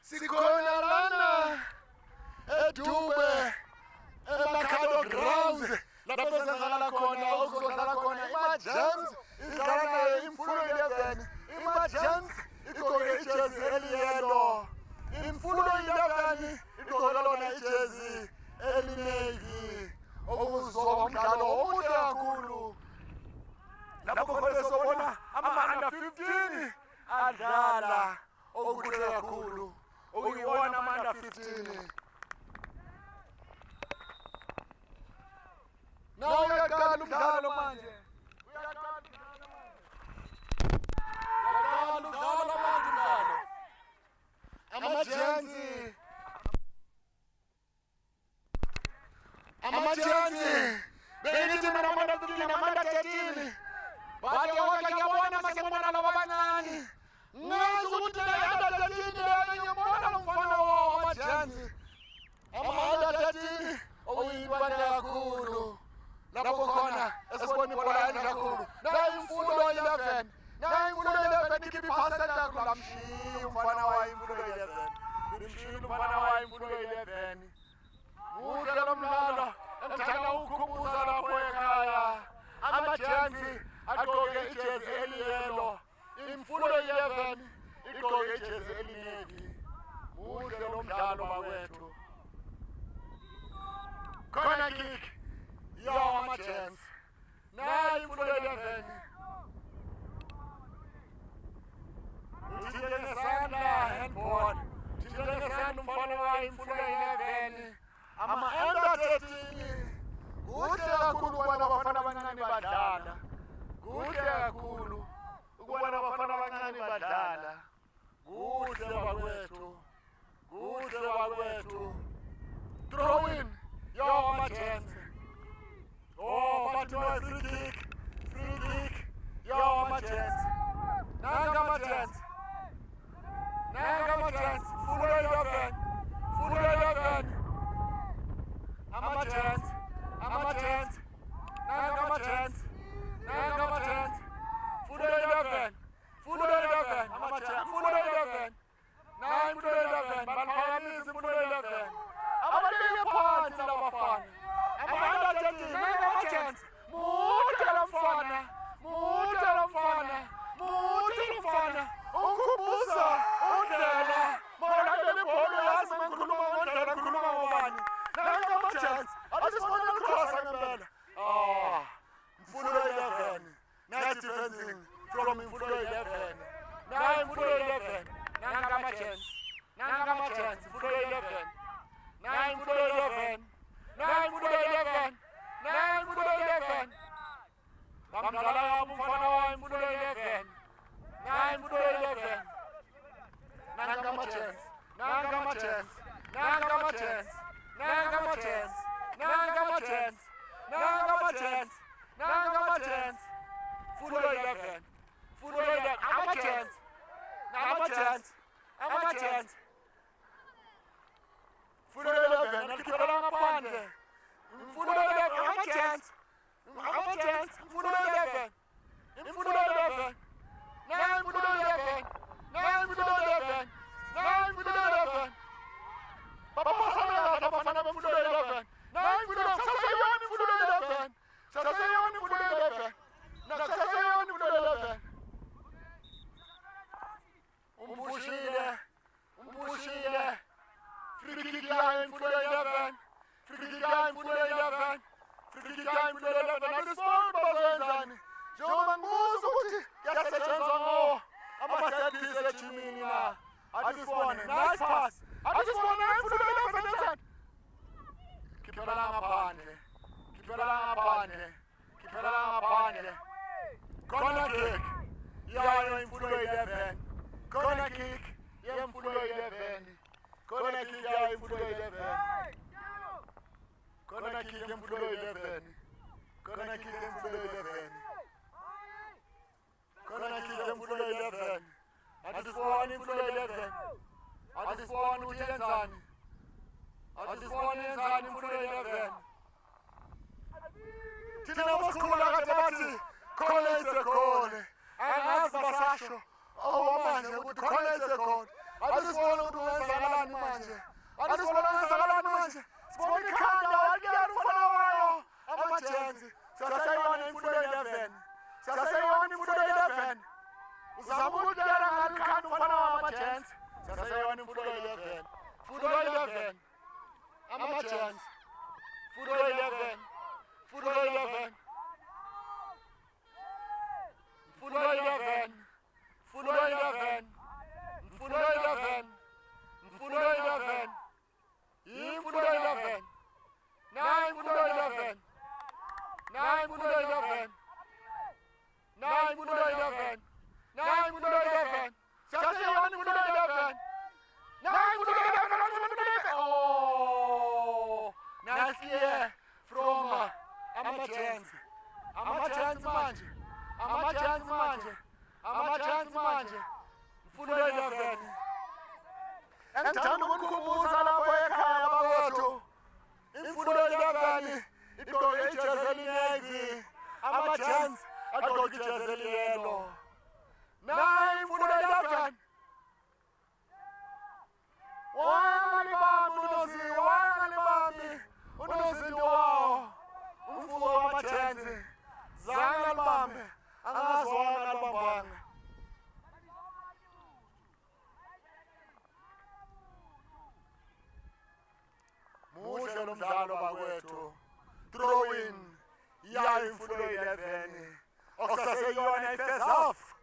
sikhona lana eDube eMakhado Grounds lapho senzakala khona okuzodlala khona iMajams idlala nayo iMfulo 11 iMajams igqoke ijezi eliyelo iMfulo 11 igqoke lona ijezi elinavy okuzoba umdlalo omuhle kakhulu lapho khona sobona ama-under 15 adlala okuhle kakhulu okuyiwona ama-under 15 naw uyaqala umdlalo manje uyaqala umdlalo manje umdlalo amajensi bengithi mina ama-under 15 ama-under 13 bake ngiyabona masengibona laba abancane ngazi ukuthi le-under 13 lena ngiyabona lo mfana wamajensi ama-under 13 okuyintwana kakhulu lapho khona esibona ibhola yandla kakhulu nayo iMfulo 11 ikhipha iphasi kakhulu lamshiya umfana wayo iMfulo 11 limshiyile umfana wayo iMfulo 11 muhle lo mdlalo engithanda ukukhumbuza lapho ekhaya amajensi agqoke ijezi eliyelo iMfulo 11 igqoke ijezi elinavy muhle lo mdlalo bakwethu khona kick yawo amajensi nayo iMfulo 11 uthinte ngesandla handball uthinte ngesandla umfana wayo iMfulo 11 ama-under 13 kuhle kakhulu ukubona abafana abancane badlala kuhle kakhulu ukubona abafana abancane badlala kuhle bakwethu throw in yawo amajensi bathi no free kick yawo amajensi nanga amajensi Fulo 11 amajensi nanga amajensi Fulo 11 baliphakamisa iMfulo 11 abalike phansi labafana ama-under 13 nanga amajensi muhle lo mfana ungikhumbuza uNdlela mawulandela ibhola yazi mangikhuluma ngoNdlela ngikhuluma ngobani nanga amajensi asisibona ukukhosa ngempela Mfulo 11 nice defending from Mfulo 11 nayo Mfulo 11 nanga amajensi Mfulo 11 nayo Mfulo 11 bamdlala yabo umfana wayo Mfulo 11 nayo Mfulo 11 nanga amajensi Fulo 11 amajensi Fulo 11 alikhipha ngaphandle Fulo 11 amajensi Fulo 11 nayo Mfulo 11 babafana abafana beMfulo 11 nayo Mfulo saseyoni Mfulo 11 umbushile free kick yayo Mfulo 11 Alisport bazenzani njengoba ngibuza ukuthi kuyasetshenzwa ngo ama-set-piece ejimini na Alisport nice pass Alisport Mfulo 11 enzani khiphela ngaphandle corner kick yayo iMfulo 11 corner kick yeMfulo 11 corner kick yayo iMfulo 11 corner kick yeMfulo 11 corner kick yeMfulo 11 corner kick yeMfulo 11 Alisport iMfulo 11 Alisport uyenzani Alisport yenzani iMfulo 11 thina basikhula kade bathi khona isekole angazi basasho awamanje ukuthi khona isekole Alisport ukuthi ama-chance. Fulo 11. Fulo 11. Fulo 11. Fulo 11. Fulo 11. Fulo 11. Fulo 11. 9 Fulo 11. 9 Fulo 11. 9 Fulo 11. 9 Fulo 11. Just say 1 Fulo 11. 9 Fulo 11. Oh, nice clear from ama-chance. Ama-chance manje. Ama-chance manje. Ama-chance manje. Fulo 11. Engithanda ukukhumbuza lapho ekhaya bakwethu. Imfundo 11 igqoke ijezi elinavy. Ama-chance agqoke ijezi eliyellow. 9 Fulo 11. Wangalibambi unozinto wawo. Umfuko wama-chance zange alibambe, angazwanga alibambanga. Muhle lo mdlalo bakwethu. Throw in yayo imfundo 11. Okusaseyona i-first half.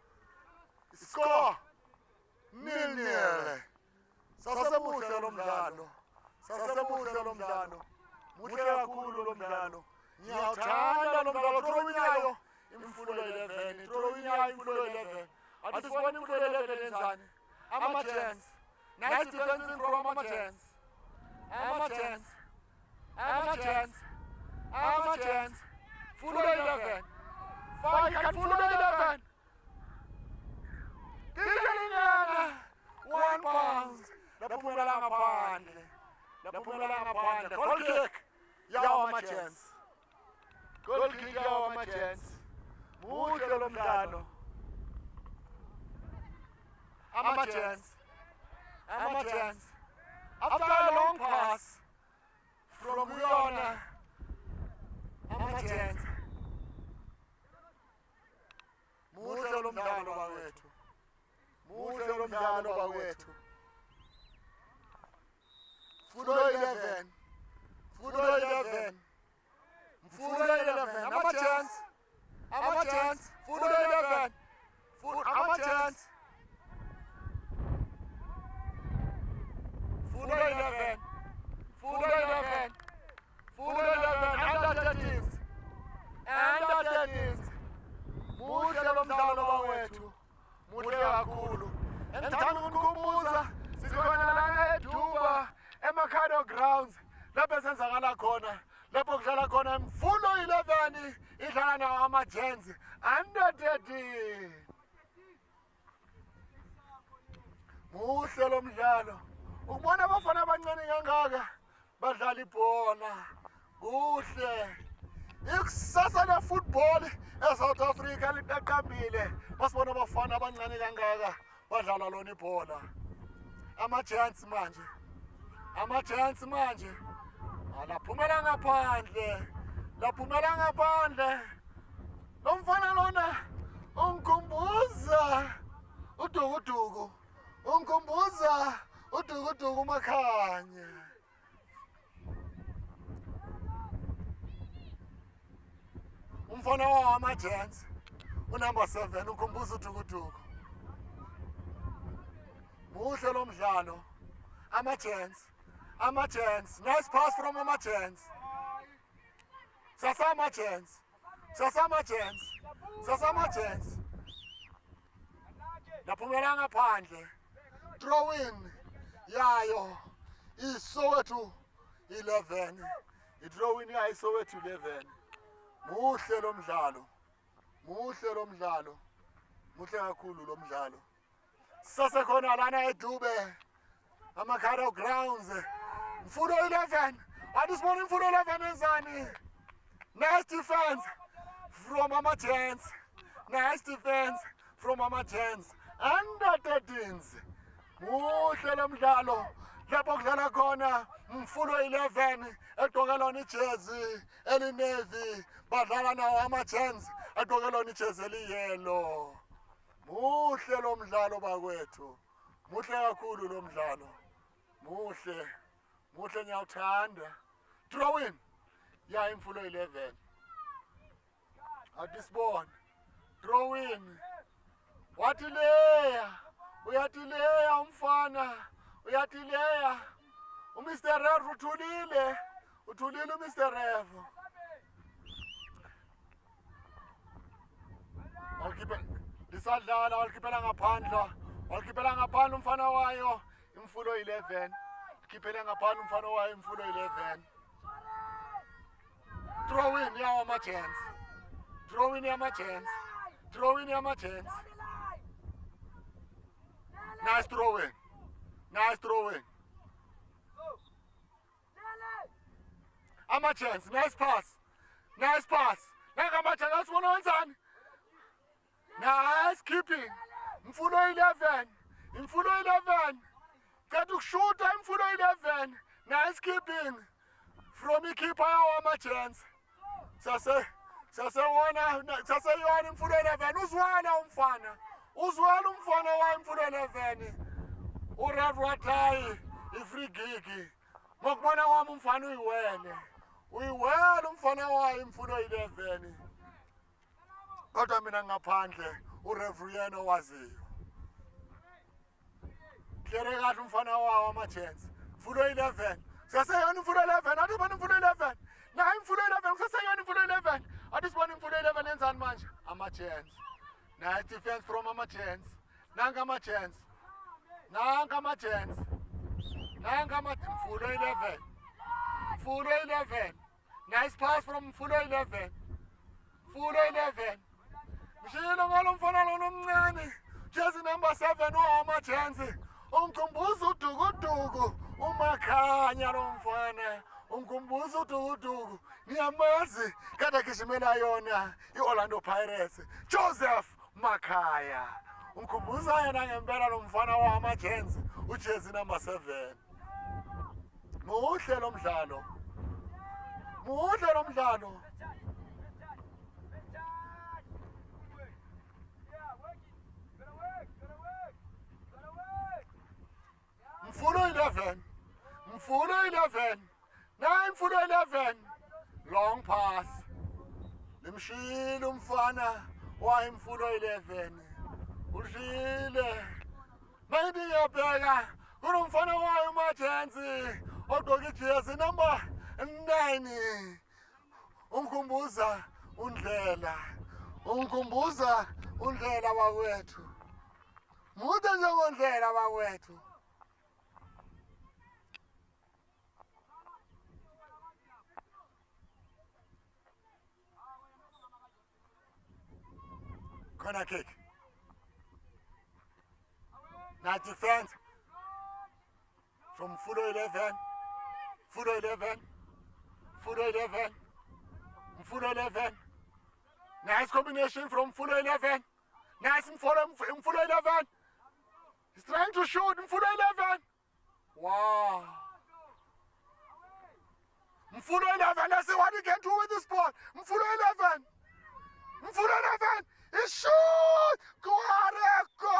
Score 0-0. Sasemuhle lo mdlalo. Sasemuhle lo mdlalo. Muhle kakhulu lo mdlalo. Ngiyawuthanda lo mdlalo. Throw in yayo imfundo 11. Throw in yayo imfundo 11. Athi sibona imfundo 11 enzani. Ama-chance. Nice defense from ama-chance. Ama-chance. Ama-chance. Ama-chance. Fulo 11. Faka Fulo 11. Tikelingana. 1 pound. Laphumelela ngaphandle. Laphumelela ngaphandle. Goal kick. Yawo ama-chance. Goal kick yawo ama-chance. Muhle lo mdlalo. Ama-chance. Ama-chance. After a long pass from Uyona, ama-chance. Muhle lo mdlalo bakwethu. Muhle lo mdlalo bakwethu. Fulo 11. Fulo 11. Fulo 11. Ama-chance. Ama-chance. Fulo 11. Ama-chance. Fulo 11. Fulo 11. Fulo 11. Under 13s. Under 13s. Muhle lo mdlalo bakwethu. Muhle kakhulu. Engithanda ukukhumbuza sikhona lana eDuba eMakhado Grounds. Lapho senzakala khona. Lapho kudlala khona imfundo 11 idlala nawo ama-chance under 13. Muhle lo mdlalo. Ukubona abafana abancane kangaka badlala ibhola. Kuhle. Ikusasa le-football eSouth Africa liqaqambile. Basibona abafana abancane kangaka badlala lona ibhola. Ama-chance manje. Ama-chance manje. Laphumela ngaphandle. Laphumela ngaphandle. Lo mfana lona ungikhumbuza uDukuduku. Ungikhumbuza uDukuduku Makhanye. Umfana wawo ama-chance unumber 7 ungikhumbuza uDukuduku. Muhle lo mdlalo. Ama-chance. Ama-chance. Nice pass from ama-chance. Sasama-chance. Sasama-chance. Sasama-chance. Laphumela ngaphandle. Throw in yayo iSoweto 11. I-throw in yayo iSoweto 11. Muhle lo mdlalo. Muhle lo mdlalo. Muhle kakhulu lo mdlalo. Sasekhona lana eDube. Amakhado Grounds. Mfundo 11. Adisibona imfundo 11 enzani. Nice defense from ama-chance. Nice defense from ama-chance. Under 13s. Muhle lo mdlalo. Lapho kudlala khona mfundo 11 egqoke lona ijezi elinavy. Badlala nawo ama-chance egqoke lona ijezi eliyellow. Muhle lo mdlalo bakwethu. Muhle kakhulu lo mdlalo. Muhle. Muhle ngiyawuthanda. Drawing. Ya imfulo 11. Atisibona. Drawing. Wathi leya. Uyathi leya umfana. Uyathi leya. Mr. Rev uthulile. Uthulile Mr. Rev. Lisadlala walikhiphela ngaphandle. Walikhiphela ngaphandle umfana wayo imfulo 11. Khiphele ngaphandle umfana wayo imfulo 11. Throw in yawo ama-chance. Throw in yama-chance. Throw in yama-chance. Nice throw in. Nice throw in. Ama-chance. Nice pass. Nice pass. Nangama-chance. Asibona wenzani? Nice keeping. Mfulo 11. Imfulo 11. Qeda ukushuta imfulo 11. Nice keeping. From ikhipha yawo ama-chance. Saseyona imfulo 11. Uzwana umfana. Uzwana umfana wayo imfulo 11. Ured watayi i-free gig. Ngokubona wami umfana uyiwele. Uyiwele umfana wayo imfulo 11. Kodwa mina ngaphandle ureferee yena owaziyo. Hlere kahle umfana wawo ama-chance. Imfulo 11. Saseyona imfulo 11. Athi ubona imfulo 11. Na imfulo 11. Saseyona imfulo 11. Athi sibona imfulo 11 enzani manje? Ama-chance. Nice defense from ama-chance. Nanga ama-chance. Nanga ama-chance. Nanga imfulo 11. Mfulo 11. Nice pass from Mfulo 11. Mfulo 11. Mshilo ngalo mfana lona omncane. Jersey number 7 owama-chance. Umkhumbuza udukuduku. Umakhanya lo mfana. Umkhumbuza udukuduku. Niyamazi kade gijimela yona i-Orlando Pirates. Joseph Makhaya. Umkhumbuza yena ngempela lo mfana wama-chance. Ujersey number 7. Muhle lo mdlalo. Muhle lo mdlalo. Mfulo 11. Mfulo 11. Na Mfulo 11. Long pass. Limshile umfana wa Mfulo 11. Ushile. Maybe ngiyabheka kunomfana wayo ama-chance. Ogqoke ijezi number 9. Umkhumbuza uNdlela. Umkhumbuza uNdlela wakwethu. Mude njengoNdlela wakwethu. Corner kick. Nice defense from Mfulo 11. Mfulo 11. Mfulo 11. Mfulo 11. Nice combination from Mfulo 11. Nice Mfulo 11. He's trying to shoot Mfulo 11. Wow. Mfulo 11. Let's see what he can do with this ball. Mfulo 11. Mfulo 11. He shoot. Guareko.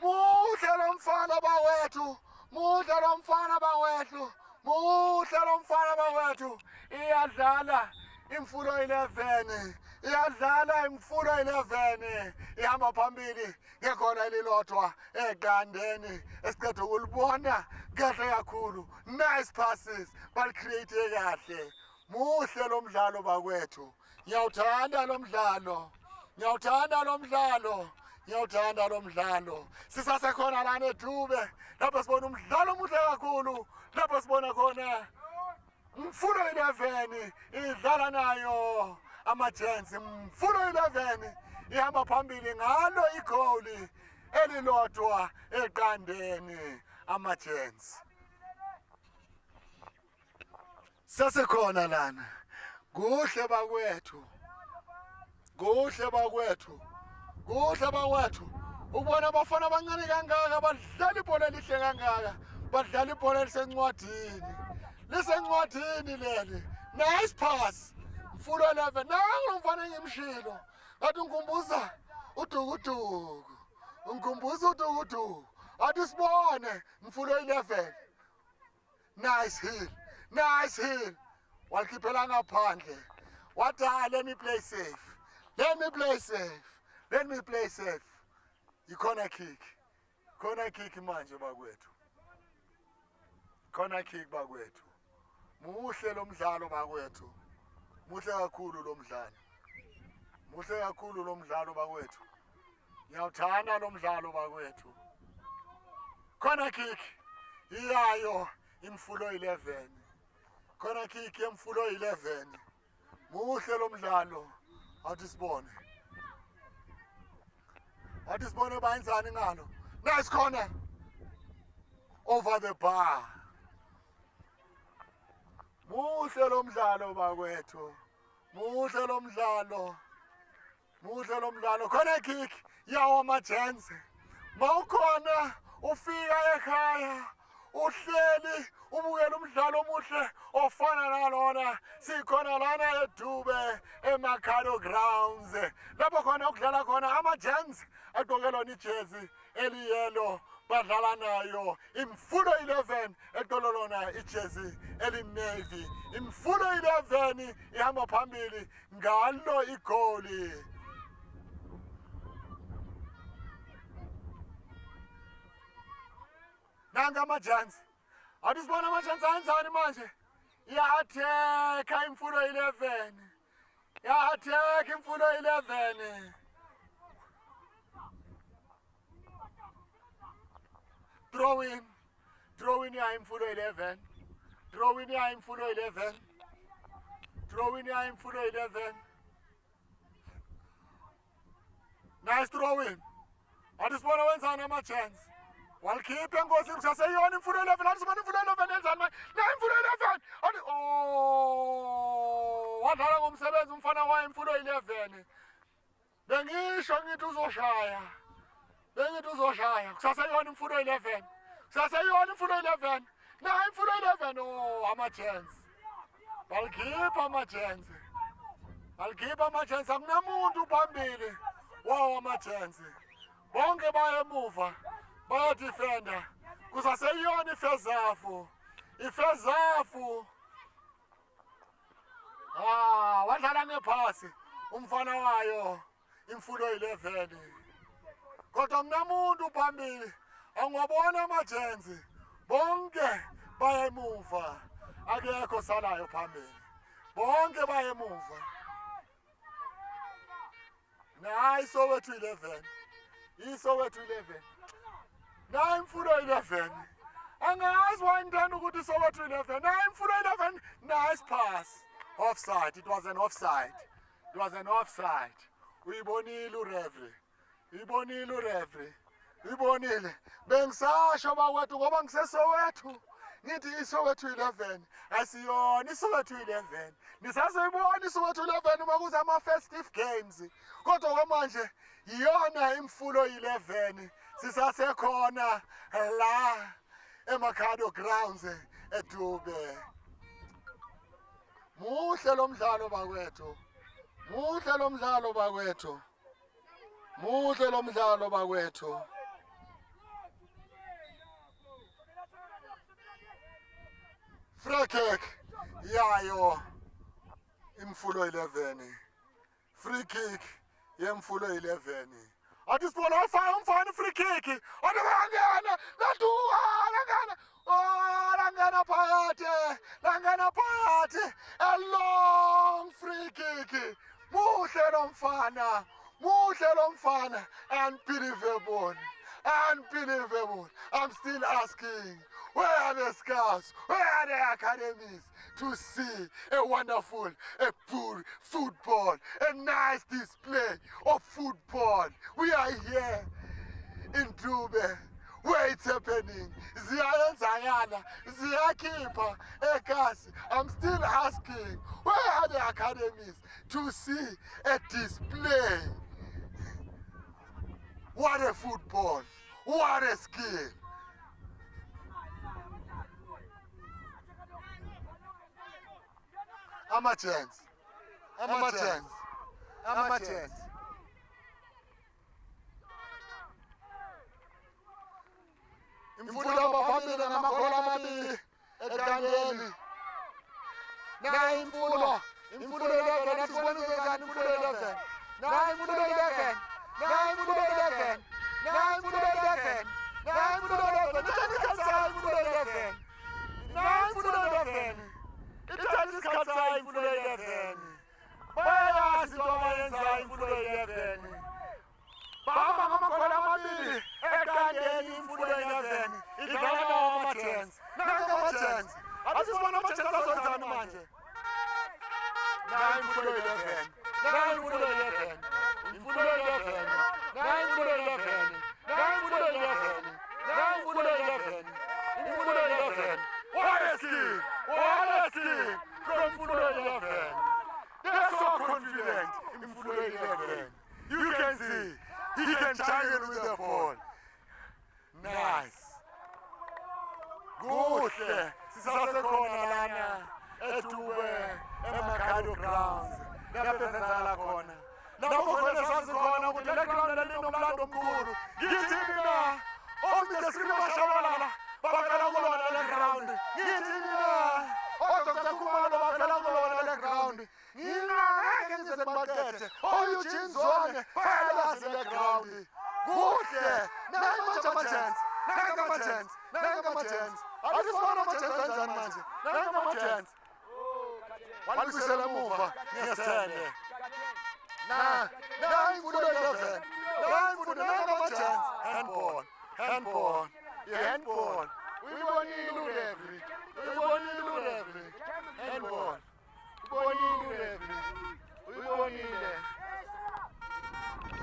Muhle lo mfana bawethu. Muhle lo mfana bawethu. Muhle lo mfana bawethu. Iyadlala Imfulo 11. Iyadlala Imfulo 11. Ihamba phambili ngekhola elilodwa eGandeni. Esiqeda ukulibona kahle kakhulu. Nice passes. Balicreate kahle. Muhle lo mdlalo bakwethu. Ngiyawuthanda lo mdlalo. Ngiyawuthanda lo mdlalo. Ngiyawuthanda lo mdlalo. Sisasekhona lana eDube. Lapho sibona umdlalo omuhle kakhulu. Lapho sibona khona Mfulo 11 idlala nayo ama-chance. Mfulo 11 ihamba phambili ngalo igoli elilodwa eGandeni ama-chance. Sasekhona lana. Kuhle bakwethu. Kuhle bakwethu. Kuhle bakwethu. Ubona abafana abancane kangaka badlala ibhola elihle kangaka. Badlala ibhola lisencwadini. Lisencwadini leli. Nice pass. Mfulo 11. Nangu mfana ngimshilo. Ngathi ngikhumbuza udukuduku. Ngikhumbuza udukuduku. athi sibone Mfulo 11. Nice hill, nice hill. Walikhiphela ngaphandle. Wathi let me play safe, let me play safe, let me play safe. Corner kick manje bakwethu, corner kick bakwethu. Muhle lo mdlalo bakwethu, muhle kakhulu lo mdlalo, muhle kakhulu lo mdlalo bakwethu. Ngiyawuthanda lo mdlalo bakwethu. Corner kick iyayo Imfulo 11, corner kick yeMfulo 11. Muhle lo mdlalo. Athi sibone bayenzani ngalo. Nice corner over the bar. Muhle lo mdlalo bakwethu, muhle lo mdlalo, muhle lo mdlalo. Corner kick yawo amajensi. Mawukhona ufika ekhaya uhleli ubukela umdlalo omuhle ofana nalona sikhona lana eDube eMakhado Grounds, lapho khona ukudlala khona ama-Giants agqoke lona ijezi eliyelo badlala nayo Imfulo 11 egqoke lona ijezi elinavy. Imfulo 11 ihamba phambili ngalo igoli. Nanga ama-Giants. Athi sibona ama-Giants ayenzani manje? Iyatheka Imfulo 11. Iyatheka Imfulo 11. Throw in ya Imfulo 11. Throw in ya Imfulo 11. Throw in ya Imfulo 11. Nice throw in. Athi sibona wenzani ama-Giants? Walikhipha engozini kusaseyona Imfulo 11. Athi sibona Imfulo 11 yenzani manje? Na Imfulo 11. Athi wadlala ngomsebenzi umfana wayo Imfulo 11. Bengisho ngithi uzoshaya. Kusaseyona Imfulo 11. Kusaseyona Imfulo 11. Na Imfulo 11 ama-Giants. Walikhipha ama-Giants. Akunamuntu phambili wawo ama-Giants. Bonke baya emuva. Bayadefenda. Kusaseyona ifezafu. Wadlala ngephasi umfana wayo Imfulo 11. Kodwa akunamuntu phambili. Angwabona ama-Giants. Bonke baya emuva. Akekho salayo phambili. Bonke baya emuva. Na Soweto 11. Soweto 11. Na Imfulo 11. Angazi why ngithanda ukuthi Soweto 11. Na Imfulo 11. Nice pass. Offside. It was an offside. Uyibonile ureferee. Uyibonile. Bengisasho bakwethu ngoba ngiseSoweto. Ngithi iSoweto 11 asiyona iSoweto 11. Nisazoyibona iSoweto 11 uma kuza ama-festive games. Kodwa kwamanje iyona Imfulo 11. Sisasekhona la eMakhado Grounds eDube. Muhle lo mdlalo bakwethu. Free kick yayo Imfulo 11. Free kick yeMfulo 11. Athi sibona ufaka umfana free kick. Athi bangena langena phakathi. A long free kick. Muhle lo mfana. Unbelievable. I'm still asking, where are the scouts? Where are the academies to see a wonderful, a good football, a nice display of football? We are here in Dube, where it's happening. Ziyayenzakala, ziyakhipha ekasi. I'm still asking, where are the academies to see a display? What a football! What a skill! Ama-Giants. imfundo yabaphambili namakhola amabili eqandeni. Nayi imfundo 11 asibonise njani imfundo 11. Nayi imfundo 11. Nayi imfundo 11. Nayi imfundo 11. Nayi imfundo 11. Ithanda isikhatsayo imfundo 11. Nayi imfundo 11. Ithanda isikhatsayo imfundo 11. Bayazi into abayenzayo imfundo 11. Bahamba ngamakhola amabili eqandeni imfundo 11. Idlala nawo ama-chance. Nanka ama-chance. Asisibona ama-chance azenzani manje. Nayi imfundo 11. Nayi imfundo 11. Imfundo 11. Nayi imfundo 11. Nayi imfundo 11. Nayi imfundo 11. Imfundo 11. What a skill! What a skill from imfundo 11. They're so confident in imfundo 11. You can see he can jungle with the ball. Nice. Kuhle. Sisasekhona lana eDube eMakhado grounds. Lapho senzala khona. Lapho khona sazikhona ukuthi le ground linomlando omkhulu. Ngithi mina omile skrima shabalala bavela kulona le ground. Ngithi mina oDr. Khumalo bavela kulona le ground. Ngina ngeke ngize ngibaqede. Eugene Zwane bayalazi le ground. Kuhle. Nayi ama-chance. Nayi ama-chance. Nayi ama-chance. Asisibona ama-chance anjani manje. Nayi ama-chance. Walisela emuva ngesithende. Nayi imfundo 11. Nayi imfundo, nayi ama-chance. Handball. Handball. I-handball. Uyibonile ureferee. Uyibonile ureferee. Handball. Uyibonile ureferee. Uyibonile.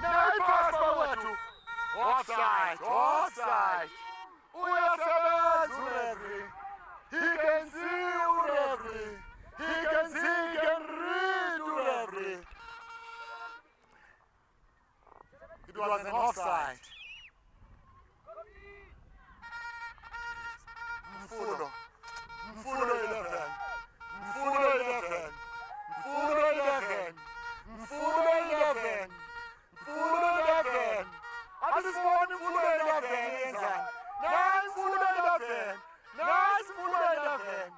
Nayi pass bawethu. Offside. Offside. Uyasebenza ureferee. He can see ureferee. He can see, he can read ureferee. It was an offside. Mfulo 11. Mfulo 11. Mfulo 11. Mfulo 11. Mfulo 11. Asisibona imfulo 11 yenzani. Nayi imfulo 11. Nayi imfulo 11.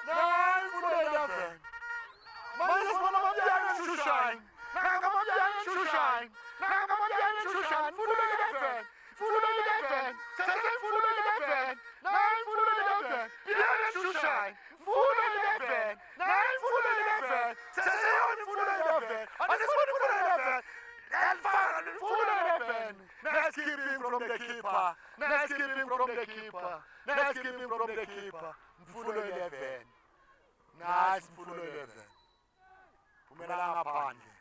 Nayi imfulo 11. Manje sibona amabiyane eshushine. Nanga amabiyane eshushine. Nanga amabiyane eshushine. Imfulo 11. Imfulo 11. Sethe imfulo 11. Nayi imfulo 11. Biyane eshushine. Imfulo 11. Nayi imfulo 11. Sethe yona imfulo 11. Asisibona imfulo 11. Elfara imfulo 11. Nice keeping from the keeper. Nice keeping from the keeper. Nice keeping from the keeper. Mfulo 11. Nice mfulo 11. Phumelela ngaphandle.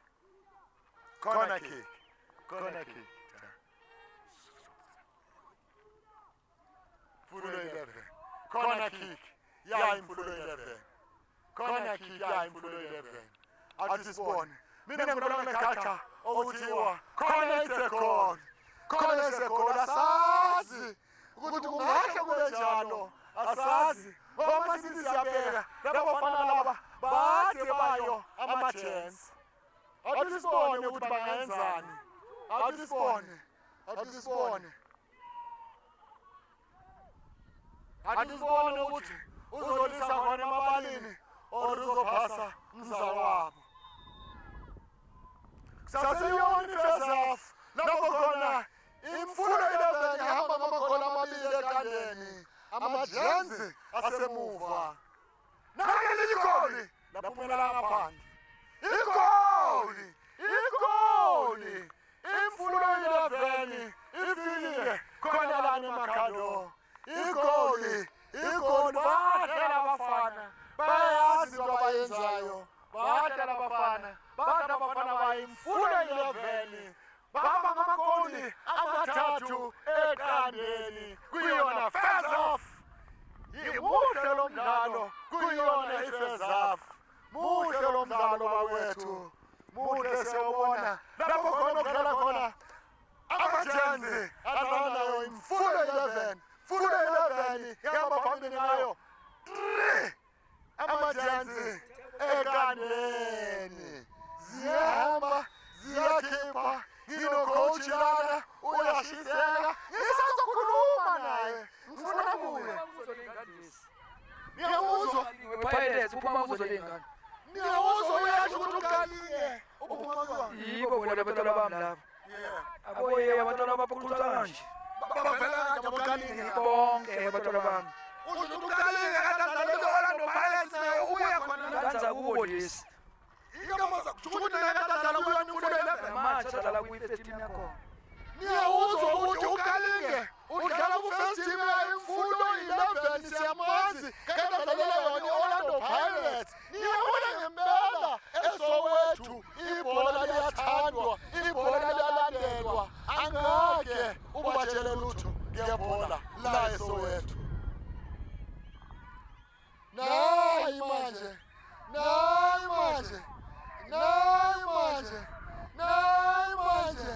Corner kick. Corner kick. Mfulo 11. Corner kick. Ya imfulo 11. Corner kick ya imfulo 11. Asisibone. Mina ngibona ngekhacha okuthiwa corner is a goal. Corner is a goal. Asazi ukuthi kungahle kube njalo. Asazi. Ngoba sithi siyabheka laba bafana laba bade bayo ama-chance. Asisibone ukuthi bangayenzani. Asisibone. Asisibone. Asisibone ukuthi uzolisa khona emabalini or uzophasa umzawabo. Saseyoni first half. Lapho khona imfulo 11 ihamba ngamakhola amabili eqandeni. Ama-Giants asemuva. Nake ligoli laphumelela ngaphandle. Igoli! Igoli! Imfulo 11 ifile khona lana eMakhado. Igoli! Igoli badlala abafana. Bayazi into abayenzayo. Badlala abafana. Badlala abafana bayimfulo 11. Bahamba ngamagoli amathathu eqandeni. Kuyona first half. Muhle lo mdlalo. Kuyona i-first half. Muhle lo mdlalo bawethu. Muhle siyawubona. Lapho khona okudlala khona ama-Giants adlala nayo imfulo 11. Imfulo 11 ihamba phambili nayo. Ama-Giants eqandeni. Ziyahamba, ziyakhipha. Ngino coach lana uyashiseka. Ngisazokhuluma naye. naye ngifuna kuye niyawuzwa Pirates uphuma kuzo lengane. niyawuzwa uyasho ukuthi uqalile ubumakwami Yibo bona abantwana bami lapha. Aboye abantwana abaphuculwa kanje. bavela kanje abaqalile Bonke abantwana bami. usho uqalile kadadala Orlando Pirates naye ubuya khona Kanza kubo lesi. iyamaza ukuthi naye kadadala kuyona imfundo 11 Manje dlala kwi-first team yakho. niyawuzwa ukuthi uqalile udlala ku-first team imfundo 11 siyamazi kadadalela yona i-Orlando Pirates niyabona ngempela eSoweto ibhola liyathandwa ibhola liyalandelwa angeke ubatshele lutho ngiyabhola la eSoweto nayi manje nayi manje nayi manje nayi manje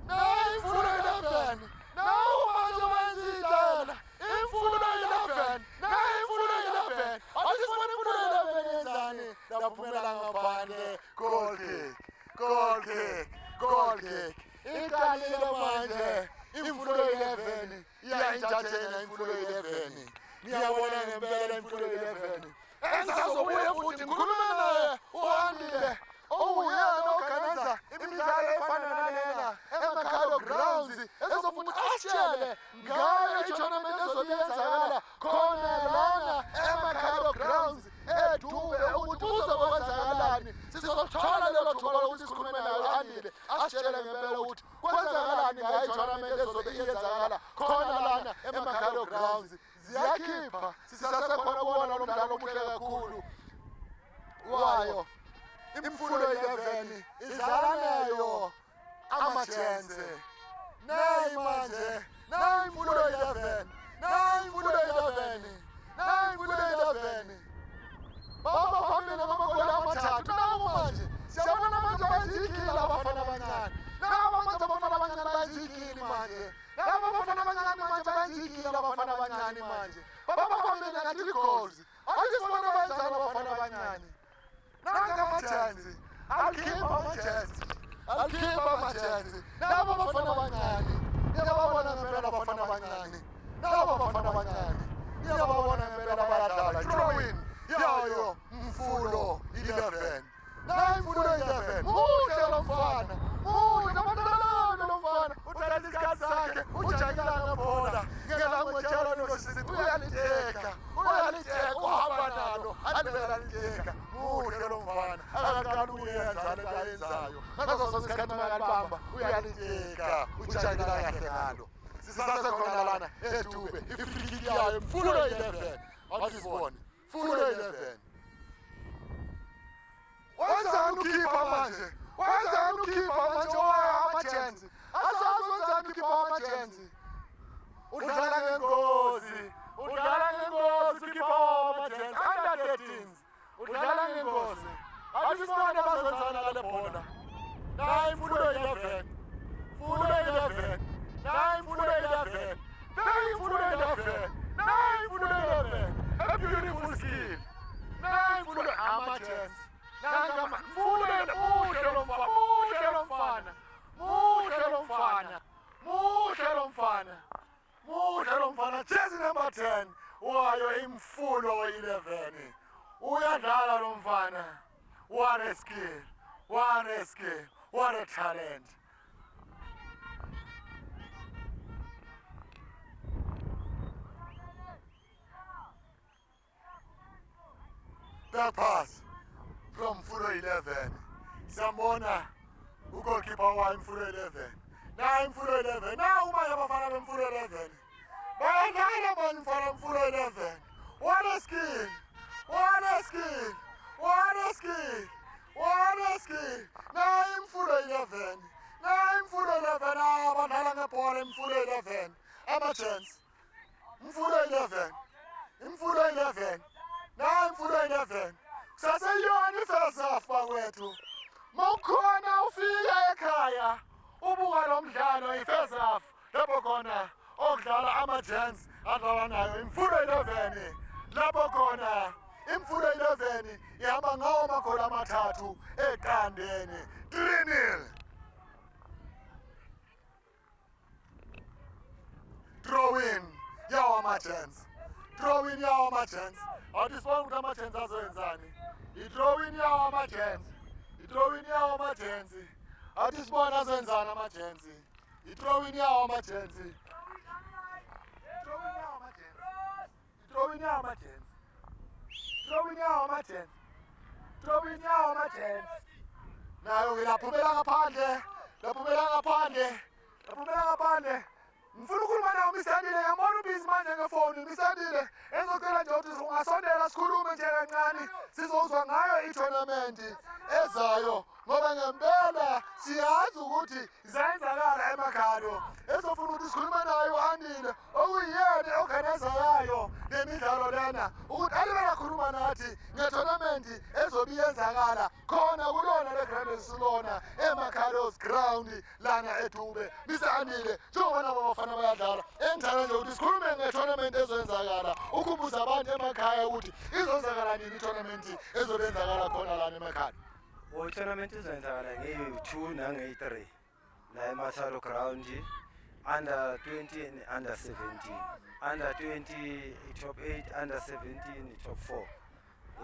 nayi imfundo 11 nawu manje wenzidala imfundo 11 nayi imfundo 11 asisibone imfundo 11 yenzani laphumela ngaphandle goal kick goal kick goal kick iqalile manje imfundo 11 iyayintathela imfundo 11 niyabona ngempela imfundo 11 engisazobuye futhi ngikhulume naye uhandile owuyena ogananza imidlalo efana nalena eMakhado Grounds ezofuna asitshele ngayo i-tournament ezobiyenzakala khona lana eMakhado Grounds edube ukuthi uzokwenzakalani sizothola lelo thuba lokuthi sikhulume naye uhandile asitshele ngempela ukuthi kwenzakalani ngayo i-tournament ezobe iyenzakala khona lana eMakhado Grounds ziyakhipha sisasekhona kubona lo mdlalo omuhle kakhulu wayo imfundo 11 idlala nayo amajense nayi manje nayi imfundo 11 nayi imfundo 11 nayi imfundo 11 baba phambili namagoli amathathu nawo manje siyabona manje bayizigila abafana abancane nawo manje abafana abancane bayizigili manje nawo abafana abancane manje bayizigila abafana abancane manje baba phambili ngathi goals asisibona bayenzana abafana abancane nanga amajensi alkhipha amajensi nabo abafana abancane niyababona ngempela abafana abancane nabo abafana abancane niyababona ngempela bayadlala drawing yayo mfulo 11 nayi imfulo 11 muhle lo mfana muhle abantwana lo mfana uthatha isikhathi sakhe ujayela ngebhola ngelangwetshela nosisi uyaliteka uhamba nalo alivela liteka muhle lo mfana akaqala uyenza le ayenzayo ngaso sonke isikhathi makalibamba uyaliteka ujayela kahle ngalo sisasekhona lana edube ifriki yayo imfulo 11 akuzibone imfulo 11 wenzani ukhipha manje amajensi asazi wenzani ukhipha amajensi udlala ngengozi ukhipha amajensi under 13s udlala ngengozi asisibone bazenzana ngale bhola nayi imfundo 11 nayi imfundo 11 a beautiful skill nayi imfundo amajensi nanga mfulo muhle lo mfana jersey number 10 wayo imfulo 11 uyadlala lo mfana what a skill what a talent the pass from Mfulo 11 siyambona ugoalkeeper wa Mfulo 11 na Mfulo 11 na uma yabafana bemfulo 11 bayadlala bamfana Mfulo 11 what a skill na Mfulo 11 abadlala ngebhola Mfulo 11 ama-chance Mfulo 11 na Mfulo 11 saseyona i-first half bakwethu mawukhona ufika ekhaya ubuka lo mdlalo i-first half lapho khona okudlala ama-gents adlala nayo imfundo 11 lapho khona imfundo 11 ihamba ngawo amagoli amathathu eqandeni 3-0 throw in ama-gents. Throwing yawo ama-gents. Awudisibona ukuthi ama-gents azoyenzani. I-throwing yawo ama-gents. I-throwing yawo ama-gents. Awudisibona azoyenzani ama-gents. I-throwing yawo ama-gents. I-throwing yawo ama-gents. I-throwing yawo ama-gents. Throwing yawo ama-gents. Throwing yawo ama-gents. Nayo-ke laphumela ngaphandle. Laphumela ngaphandle. Laphumela ngaphandle. Ngifuna ukukhuluma nawe Mr. Ngiyabona ubhizi manje ngefoni Mr. Engizocela nje ukuthi ungasondela sikhulume nje kancane sizozwa ngayo i-tournament ezayo ngoba ngempela siyazi ukuthi zayenzakala emakhado ezofuna ukuthi sikhulume naye uAndile okuyiyena organizer yayo lemidlalo lena ukuthi alibe lakhuluma nathi nge-tournament ezobe iyenzakala khona kulona le-Grand Silona eMakhado's ground lana eDube. Mr. Andile njengoba nabo bafana bayadlala engithanda nje ukuthi sikhulume nge-tournament ezoyenzakala ukubuza abantu emakhaya ukuthi izozakala nini i-tournament ezobe yenzakala khona lana emakhaya. I-tournament izenzakala nge-2 nange-3 la eMathalo ground, under 20 and under 17. Under 20 top 8, under 17 top 4.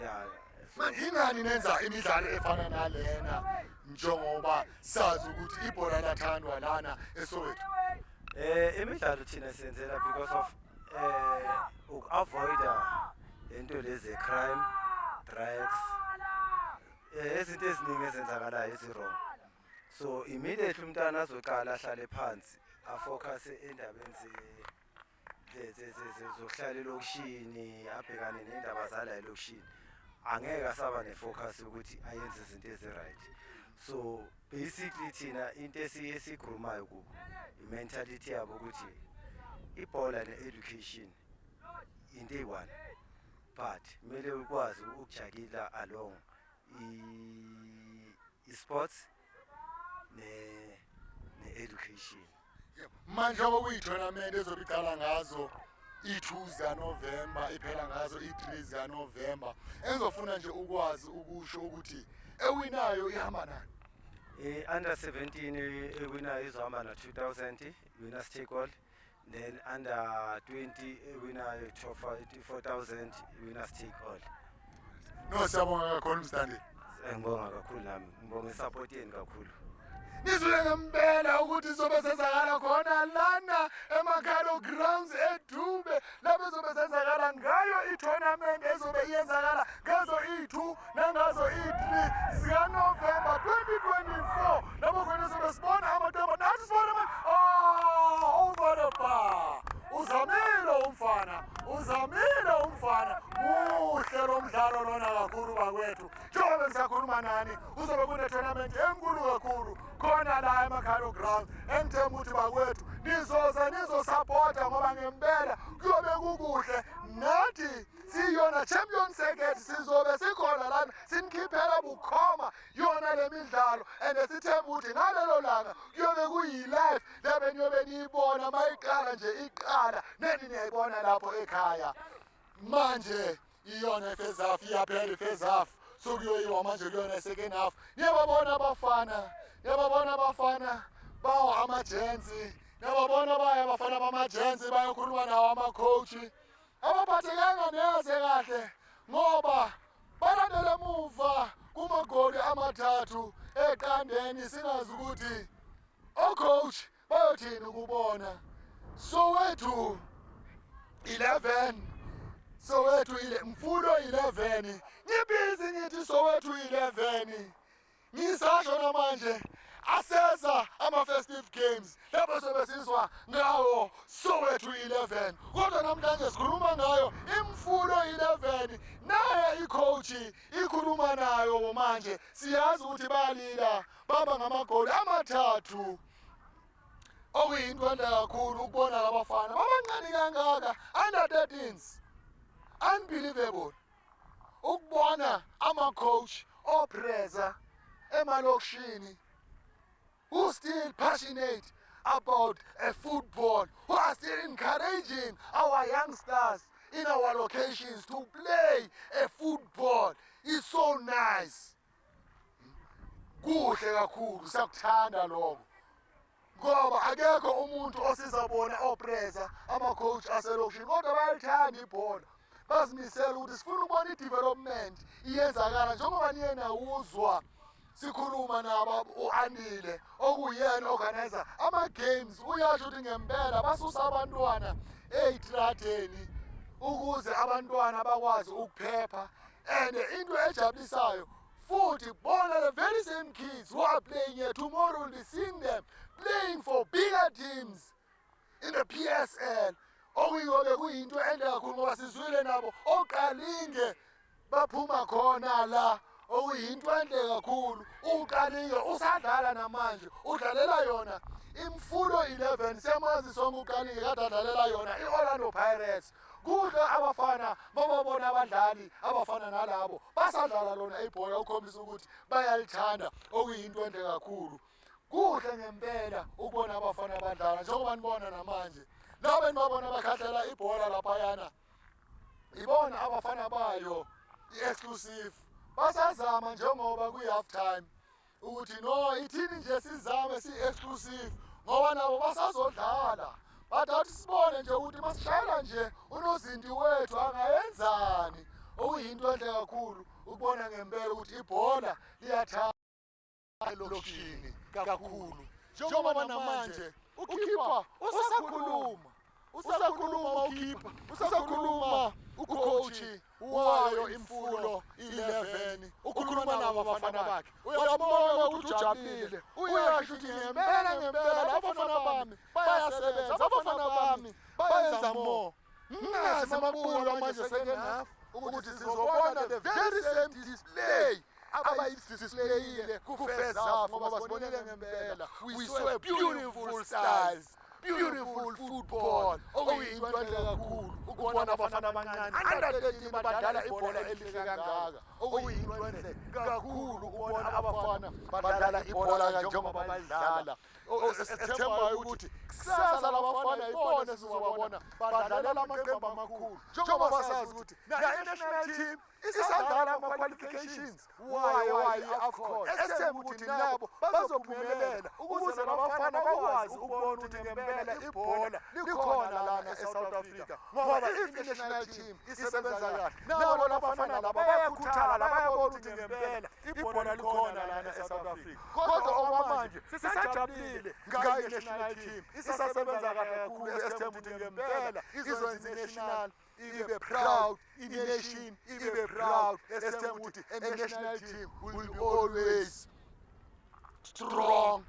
Yeah. Manje ingani nenza imidlalo efana nalena njengoba sazi ukuthi ibhola lathandwa lana eSoweto? Imidlalo thina siyenzela because of avoid into lezi crime, drugs, izinto eziningi ezenzakalayo ezi-wrong. So immediately umntana azoqala ahlale phansi afocus endabeni zokuhlala elokishini abhekane nendaba zala elokishini angeke asaba nefocus ukuthi ayenze izinto ezi-right. So basically thina into esiyikhulumayo kubo i-mentality yabo ukuthi ibhola ne-education into eyi-one but kumele ukwazi ukujakila along i-sports ne-education. Manje ngoba kuyi-tournament ezobe iqala ngazo i-2 zikaNovemba iphela ngazo i-3 zikaNovemba engizofuna nje ukwazi ukusho ukuthi ewinayo ihamba nani? Under 17 ewinayo izohamba na 2000 winners take all, then under 20 ewinayo 4000 winners take all. No, siyabonga kakhulu Mr. Ngibonga kakhulu nami ngibonga isupport yenu kakhulu. Nizule ngempela ukuthi izobe senzakala khona lana eMakhado grounds eDube lapho izobe senzakala ngayo i-tournament ezobe iyenzakala ngazo i-2 nangazo i-3 zikaNovemba 2024 lapho khona izobe sibona amaqembu nathi sibona over the bar. Uzamile umfana muhle lo mdlalo lona kakhulu bakwethu njengoba ngisakhuluma nani uzobe kune-tournament enkulu kakhulu khona la eMakhado ground engithemba ukuthi bakwethu nizosapota ngoba ngempela kuyobe kukuhle nathi siyona champion circuit sizobe sikhona lana sinikhiphela bukhoma yona le midlalo and sithemba ukuthi ngalelo langa kuyobe kuyi-live lebe niyobe niyibona mayiqala nje iqala neni niyayibona lapho ekhaya. Manje iyona i-first half iyaphela i-first half sokuyoyiwa manje kuyona i-second half. Niyababona abafana bawo ama-gents, niyababona baya abafana bama-gents bayokhuluma nawo ama-coach abaphathekanga neze kahle ngoba balandele emuva kumagoli amathathu eqandeni singazi ukuthi o-coach bayothini ukubona. Soweto 11 Mfundo 11 ngibhizi ngithi Soweto 11 ngisasho namanje aseza ama-festive games lapho sobe sizwa ngawo Soweto 11 kodwa namhlanje sikhuluma ngayo Imfundo 11 naye i-coach ikhuluma nayo manje siyazi ukuthi bayalila baba ngamagoli amathathu okuyinto enhle kakhulu ukubona labafana babancane kangaka under 13s. Unbelievable ukubona ama-coach opreza emalokishini who still passionate about a football, who are still encouraging our youngsters in our locations to play a football. It's so nice. Kuhle kakhulu siyakuthanda lokho. ngoba akekho umuntu osizabona opressa ama-coach aselokishini kodwa bayalithanda ibhola bazimisela ukuthi sifuna ukubona i-development iyenzakala njengoba niye nawuzwa sikhuluma naba u-Anile okuyena organizer ama-games uyasho ukuthi ngempela basusa abantwana ey'tradeni ukuze abantwana bakwazi ukuphepha and into ejabulisayo futhi bona the very same kids who are playing here tomorrow will be seeing them playing for bigger teams in the PSL okuyike kuyinto ende kakhulu ngoba sizwile nabo oqalinge baphuma khona la okuyinto enhle kakhulu uqalinge usadlala namanje udlalela yona imfulo 11 siyamazi sonke uqalinge kade adlalela yona i-Orlando Pirates kuhle abafana babona abadlali abafana nalabo basadlala lona ibhola ukhombisa ukuthi bayalithanda okuyinto enhle kakhulu kuhle ngempela ukubona abafana abadlala njengoba nibona namanje laba nibabona bakhahlela ibhola laphayana ibona abafana bayo i-exclusive basazama njengoba kwi-half time ukuthi no ithini nje sizame si-exclusive ngoba nabo basazodlala bathi sibone nje ukuthi masishayela nje unozinti wethu angayenzani okuyinto enhle kakhulu ukubona ngempela ukuthi ibhola liyathanda elokishini kakhulu njengoba namanje ukhipha usakhuluma ukhipha usakhuluma ucoach wayo imfulo 11 ukhuluma nabo abafana bakhe uyabona ukuthi ujabulile uyasho ukuthi ngempela abafana bami bayasebenza abafana bami bayenza more ngazi amabulo manje sengenafu ukuthi sizobona the very same display abayidisiplayile ku-first half ngoba basibonile ngempela we saw beautiful styles beautiful football okuyinto enhle kakhulu ukubona abafana abancane under 13 badlala ibhola elihle kangaka okuyinto enhle kakhulu ukubona abafana badlala ibhola njengoba balidlala esithembayo ukuthi kusasa labafana ibona sizobabona badlalela amaqembu amakhulu njengoba basazi ukuthi na-national team isadlala ama-qualifications wayo i-AFCON esithemba ukuthi nabo bazophumelela ukuze labafana bakwazi ukubona ukuthi ngempela ibhola likhona lana e-South Africa ngoba i-national team isebenza kahle nabo labafana laba bayakhuthala bayabona ukuthi ngempela ibhola likhona lana e-South Africa kodwa okwamanje sisajabulile ngayo i-national team isasebenza kahle kakhulu esithemba ukuthi ngempela izwenza i-national ibe proud, i-nation ibe proud esithemba ukuthi a-national team will be always strong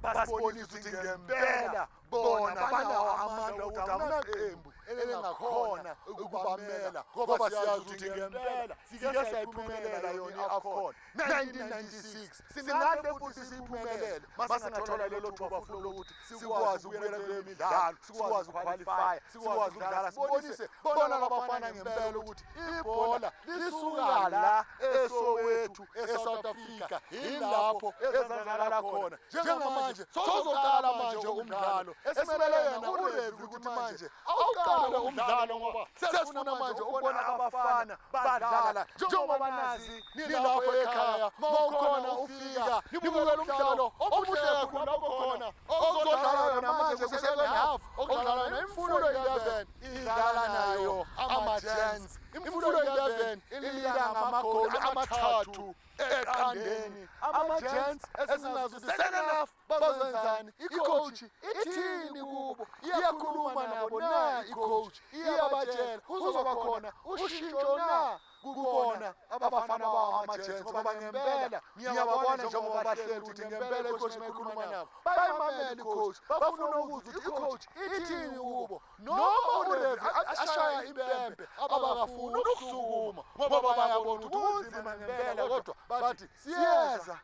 basibonisa ukuthi ngempela bona banawo amandla ukuthi akunaqembu elingakhona ukubamela ngoba siyazi ukuthi ngempela sike sayiphumelela yona i-AFCON 1996 singade futhi siyiphumelele masingathola lelo thuba futhi lokuthi sikwazi ukuyela kule midlalo sikwazi ukuqualify sikwazi ukudlala sibonise bona labafana ngempela ukuthi ibhola lisuka la eSoweto eSouth Africa yilapho ezenzakala khona njengamanje sozoqala manje umdlalo esimele yena uRevi ukuthi manje awuqale umdlalo ngoba sesifuna manje ukubona abafana badlala njengoba banazi nilapho ekhaya mawukhona ufika nibukele umdlalo omuhle kakhulu lapho khona okuzodlala yona manje ku-second half okudlala nemfundo 11 idlala nayo ama-Giants imfundo 11 ilila ngamagoli amathathu eqandeni ama-Giants esingazi ukuthi second half bazenzani icoach ithini kubo iyakhuluma nabo na icoach iyabatshela kuzoba khona ushintsho na kubona abafana bawo ama-Giants ngoba ngempela ngiyababona njengoba bahleli ukuthi ngempela icoach mayikhuluma nabo bayimamela icoach bafuna ukuzwa ukuthi icoach ithini kubo noma uRevi ashaya impempe abakafuni ukusukuma ngoba bayabona ukuthi kunzima ngempela kodwa bathi siyeza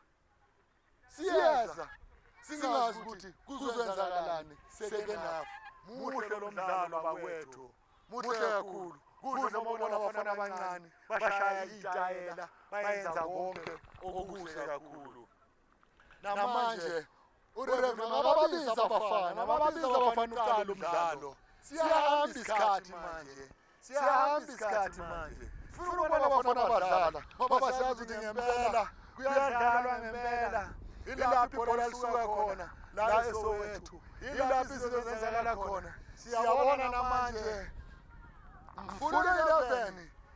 singazi ukuthi kuzoyenzakalani second half muhle lo mdlalo abakwethu muhle kakhulu kuhle ukubona abafana abancane bashaya itayela bayenza konke okuhle kakhulu namanje uRevi mababiza abafana uqala umdlalo siyahamba isikhathi manje funa ukubona abafana badlala ngoba siyazi ukuthi ngempela kuyadlalwa ngempela ilaphi ibhola lisuka khona la eSoweto, ilaphi izinto zenzakala khona. Siyabona namanje Mfundo 11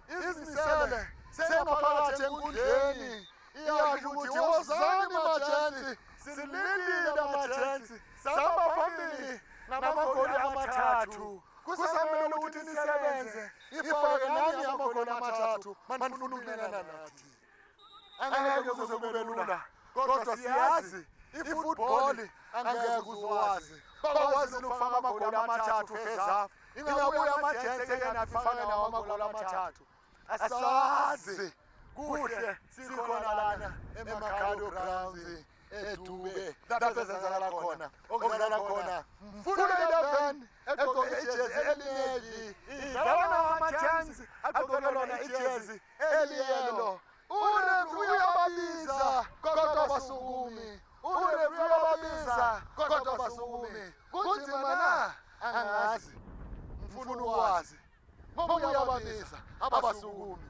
izimisele sengaphakathi enkundleni iyasho ukuthi wozani majensi, silindile amajensi, samba phambili namagoli amathathu. Kusamele ukuthi nisebenze ifake nani amagoli amathathu manifuna ukunena nathi. Angeke kuze kube lula, kodwa siyazi ifootball angeke uzowazi. Bakwazi ukufaka amagoli amathathu fezafu, ingabuya amajensi enafifake nawo amagoli amathathu. Asazi kuhle sikhona lana eMakhado Grounds eDube lapho ezenzakala khona okudlala khona Mfundo 11 egqoke ijezi elinegi idlala namajensi agqoke lona ijezi eliyelo. Urefu uyababiza kodwa basukumi, urefu uyababiza kodwa basukumi. Kunzima na angazi mfuna ukwazi ngoba uyababiza abasukumi.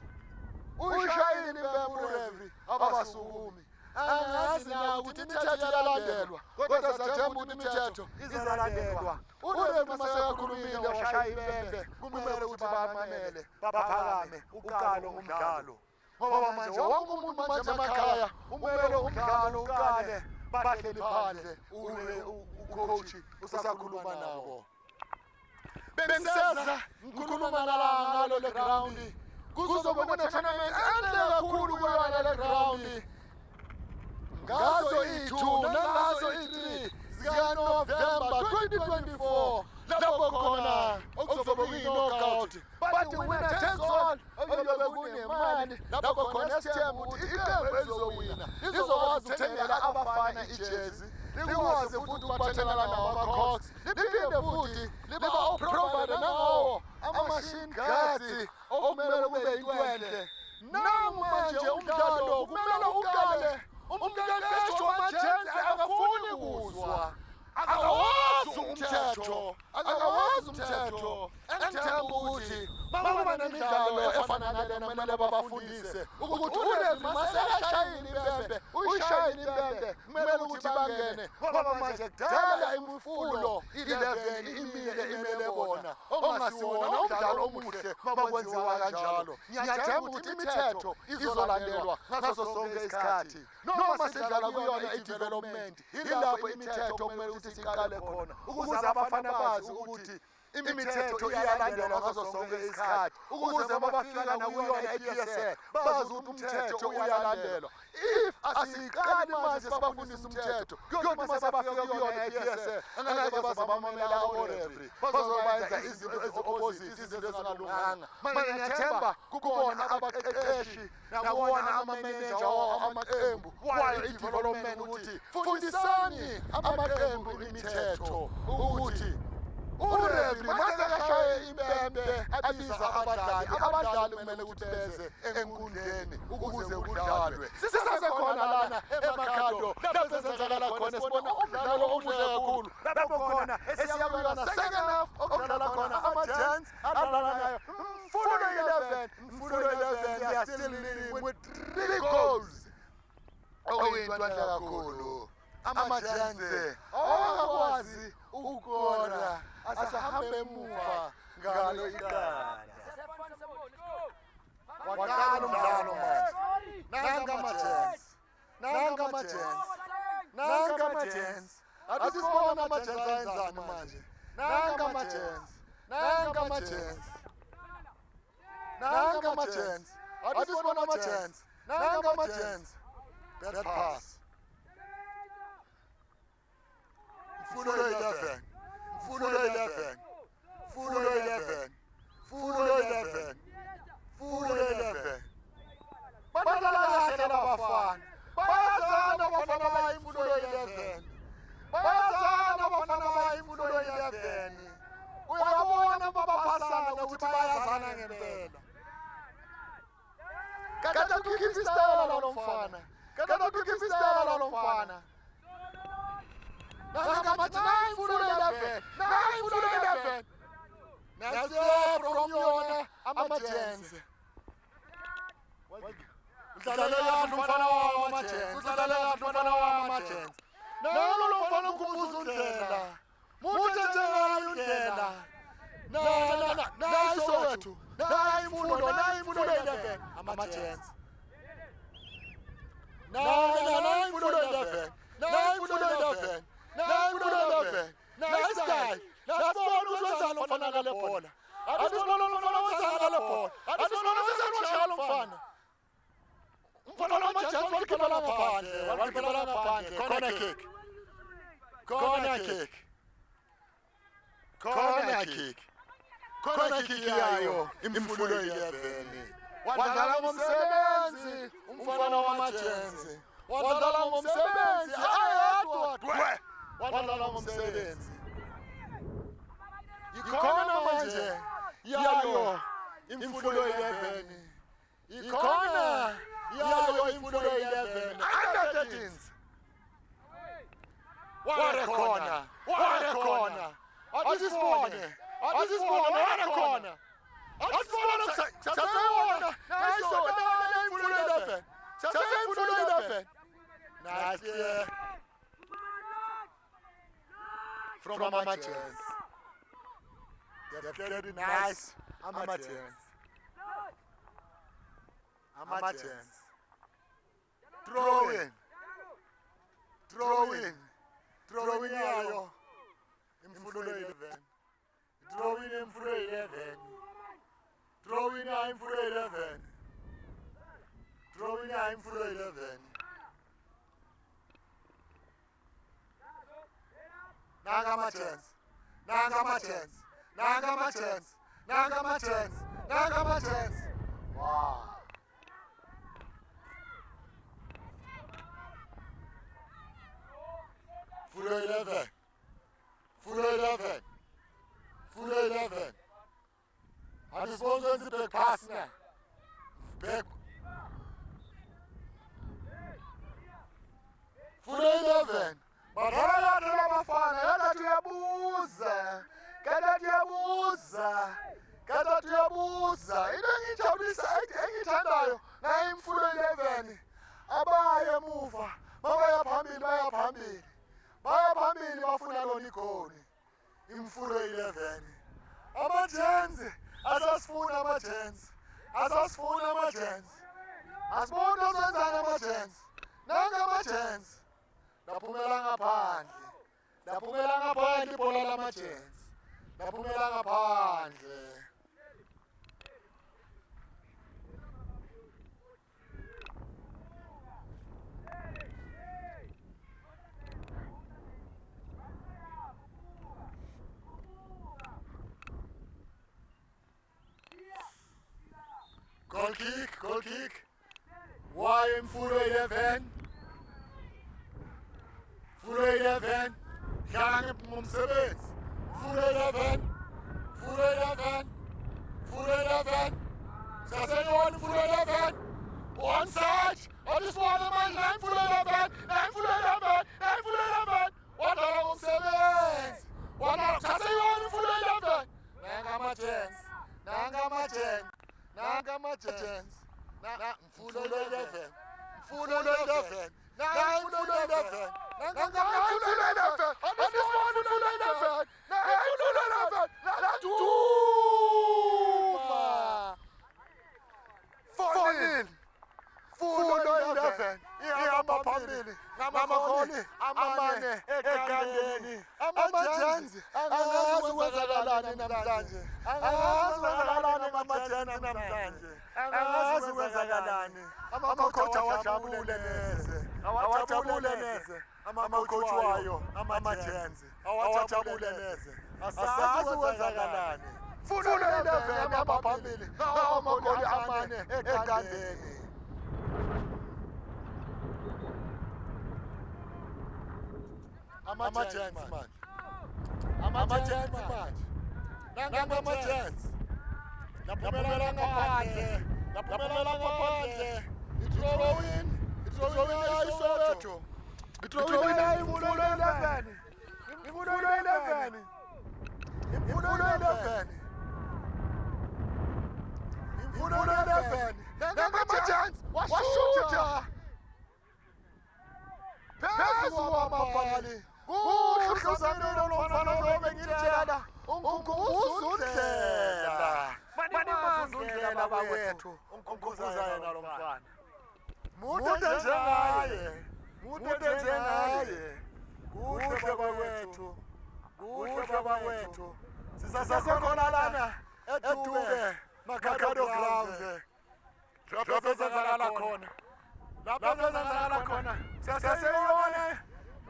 Ushayini impembe urefu abasukumi. Angazi na ukuthi imithetho iyalandelwa, kodwa siyathemba ukuthi imithetho izalandelwa. Urefu masekakhulumile washaya impembe, kumele ukuthi bamamele baphakame uqalo umdlalo. Ngoba manje wonke umuntu manje emakhaya umele umdlalo uqale bahleli phandle ucoach usakhuluma nabo. Bengiseza ngikhuluma ngalo le ground kuzobe kune-tournament enhle kakhulu kuyona le ground. Ngazo i-2 nangazo i-3 zikaNovemba 2024 lapho khona okuzobe kuyi-knockout, but the winner takes all okuyobe kunemali. Lapho khona sithemba ukuthi iqembu elizowina lizokwazi ukuthengela abafana ijezi, likwazi futhi ukubathengela nawo ama-Crocs, liphinde futhi liba-provide nangawo ama-shin guards okumele kube yintwenhle. Nangu manje umdlalo kumele uqale. Umqeqeshi wamajensi akafuni kuzwa, akawazi umthetho, engithemba ukuthi makuba nemidlalo efana nalena kumele babafundise ukuthi urefu masekashayini impembe, uyishayini impembe kumele ukuthi bangene, ngoba manje kudala imifulo 11 imele bona ongasiwona umdlalo omuhle makwenziwa kanjalo. Ngiyathemba ukuthi imithetho izolandelwa ngaso sonke isikhathi. Noma sidlala kuyona i-development, ilapho imithetho kumele ukuthi siqale khona ukuze abafana bazi ukuthi imithetho iyalandelwa ngaso sonke isikhathi, ukuze mabafika nakuyona i-PSL bazi ukuthi umthetho uyalandelwa. If asiqali manje sibafundisa umthetho, kuyothi masebafika kuyona i-PSL angeke baze bamamela o-referee, bazobenza izinto ezi-opposite, izinto ezingalunganga. Manje ngiyathemba kubona abaqeqeshi nakuwona ama-manager amaqembu wayo i-development ukuthi fundisani amaqembu imithetho ukuthi urefu masekashaye impembe abiza abadlali kumele ukuthi beze enkundleni ukuze kudlalwe. Sisesekhona lana eMakhado lapho ezenzakala khona sibona umdlalo omuhle kakhulu. Lapho khona esiyabona second half okudlala khona ama-Giants adlala nayo Mfundo 11 they are still leading with 3 goals. Okuyinto enhle kakhulu. Ama-Giants awakwazi ukukora asahambe emuva ngalo iqanda. Waqala umdlalo manje. Nanga ama-Giants. Athi sibona ama-Giants ayenzani manje. Nanga ama-Giants. Athi sibona ama-Giants. Nanga ama-Giants. That pass. Mfundo 11. Badlala kahle labafana. Bayazana abafana bayimfundo 11. Uyabona babaphasana ukuthi bayazana ngempela. Kade tukhipha isitayela lo mfana. Mfundo 11. Nasiye from yona ama-Giants. udlale kahle umfana wama-Gents, udlale kahle umfana wama-Gents. Nalo lo mfana ukhumbuza uNdlela, mude njengayo uNdlela. Nayi Soweto, nayi imfundo 11, ama-Gents. Nayi imfundo 11, nayi imfundo 11, nayi imfundo 11. Nayi Sky, nasibona uzwenzani umfana ngale bhola. Asibona umfana wenzani ngale bhola. Asibona wenzani washaya lo mfana. Umfana wama-Gents walikhiphela ngaphandle, corner kick. Corner kick yayo, imfundo 11. Wadlala ngomsebenzi, umfana wama-Gents. Wadlala ngomsebenzi, ayedwa. Wadlala ngomsebenzi. Ikhona manje yayo imfundo 11. Ikhona yayo imfundo 11. Under 13s. What a corner. Asisibone, what a corner. Asisibone sasewona. Nayi imfundo 11. Sase imfundo 11. Nice. From ama-Gents. They've played nice. ama-Gents. Throw in yayo. Imfundo 11. Throw in imfundo 11. Throw in imfundo 11. Throw in imfundo 11. Nanga ama-Gents. Wow. Full 11. Andisibonge back pass now. Back. Full 11. Badala la bafana, kata tuyabuza. Into engijabulisa engithandayo nayo imfundo 11. Abaye emuva, baya phambili. Bafuna lona igoli. Imfundo 11. ama-Gents, asasifuna ama-Gents. Asibona ozenzani ama-Gents. Nanga ama-Gents. Laphumela ngaphandle ibhola lama-Gents. Laphumela ngaphandle. Goal kick. Why imfundo 11? Fundo 11. Dlala ngomsebenzi. Fundo 11. Saseyona imfundo 11. One side. Odisibona manje na imfundo 11. Wadlala ngomsebenzi. Saseyona imfundo 11. Nanga ama-Gents. Mfundo 11. Mfundo 11. Ihamba phambili ngamagoli amane egandeni. ama-Gents angazi kwenzakalani namhlanje. Ama-coach awajabule neze. Ama-coach wayo ama-Gents awajabule neze. Asazi kwenzakalani. Fundo 11 ihamba phambili ngamagoli amane egandeni. ama-Gents manje. Nanga ama-Gents. Laphumela ngaphandle. Ithrowing yayo Soweto. Ithrowing yayo imfundo 11. Imfundo 11. Nanga ama-Gents. washutha phezu kwamabhali kuhlusanelo lomfana lobe ngitshela unguzundlela manimazundlela bakwethu unkhumbuza yena lo mfana mude njengaye kuhle bakwethu sisasekhona lana eduke Makakado grounds lapho ezenzakala khona saseyona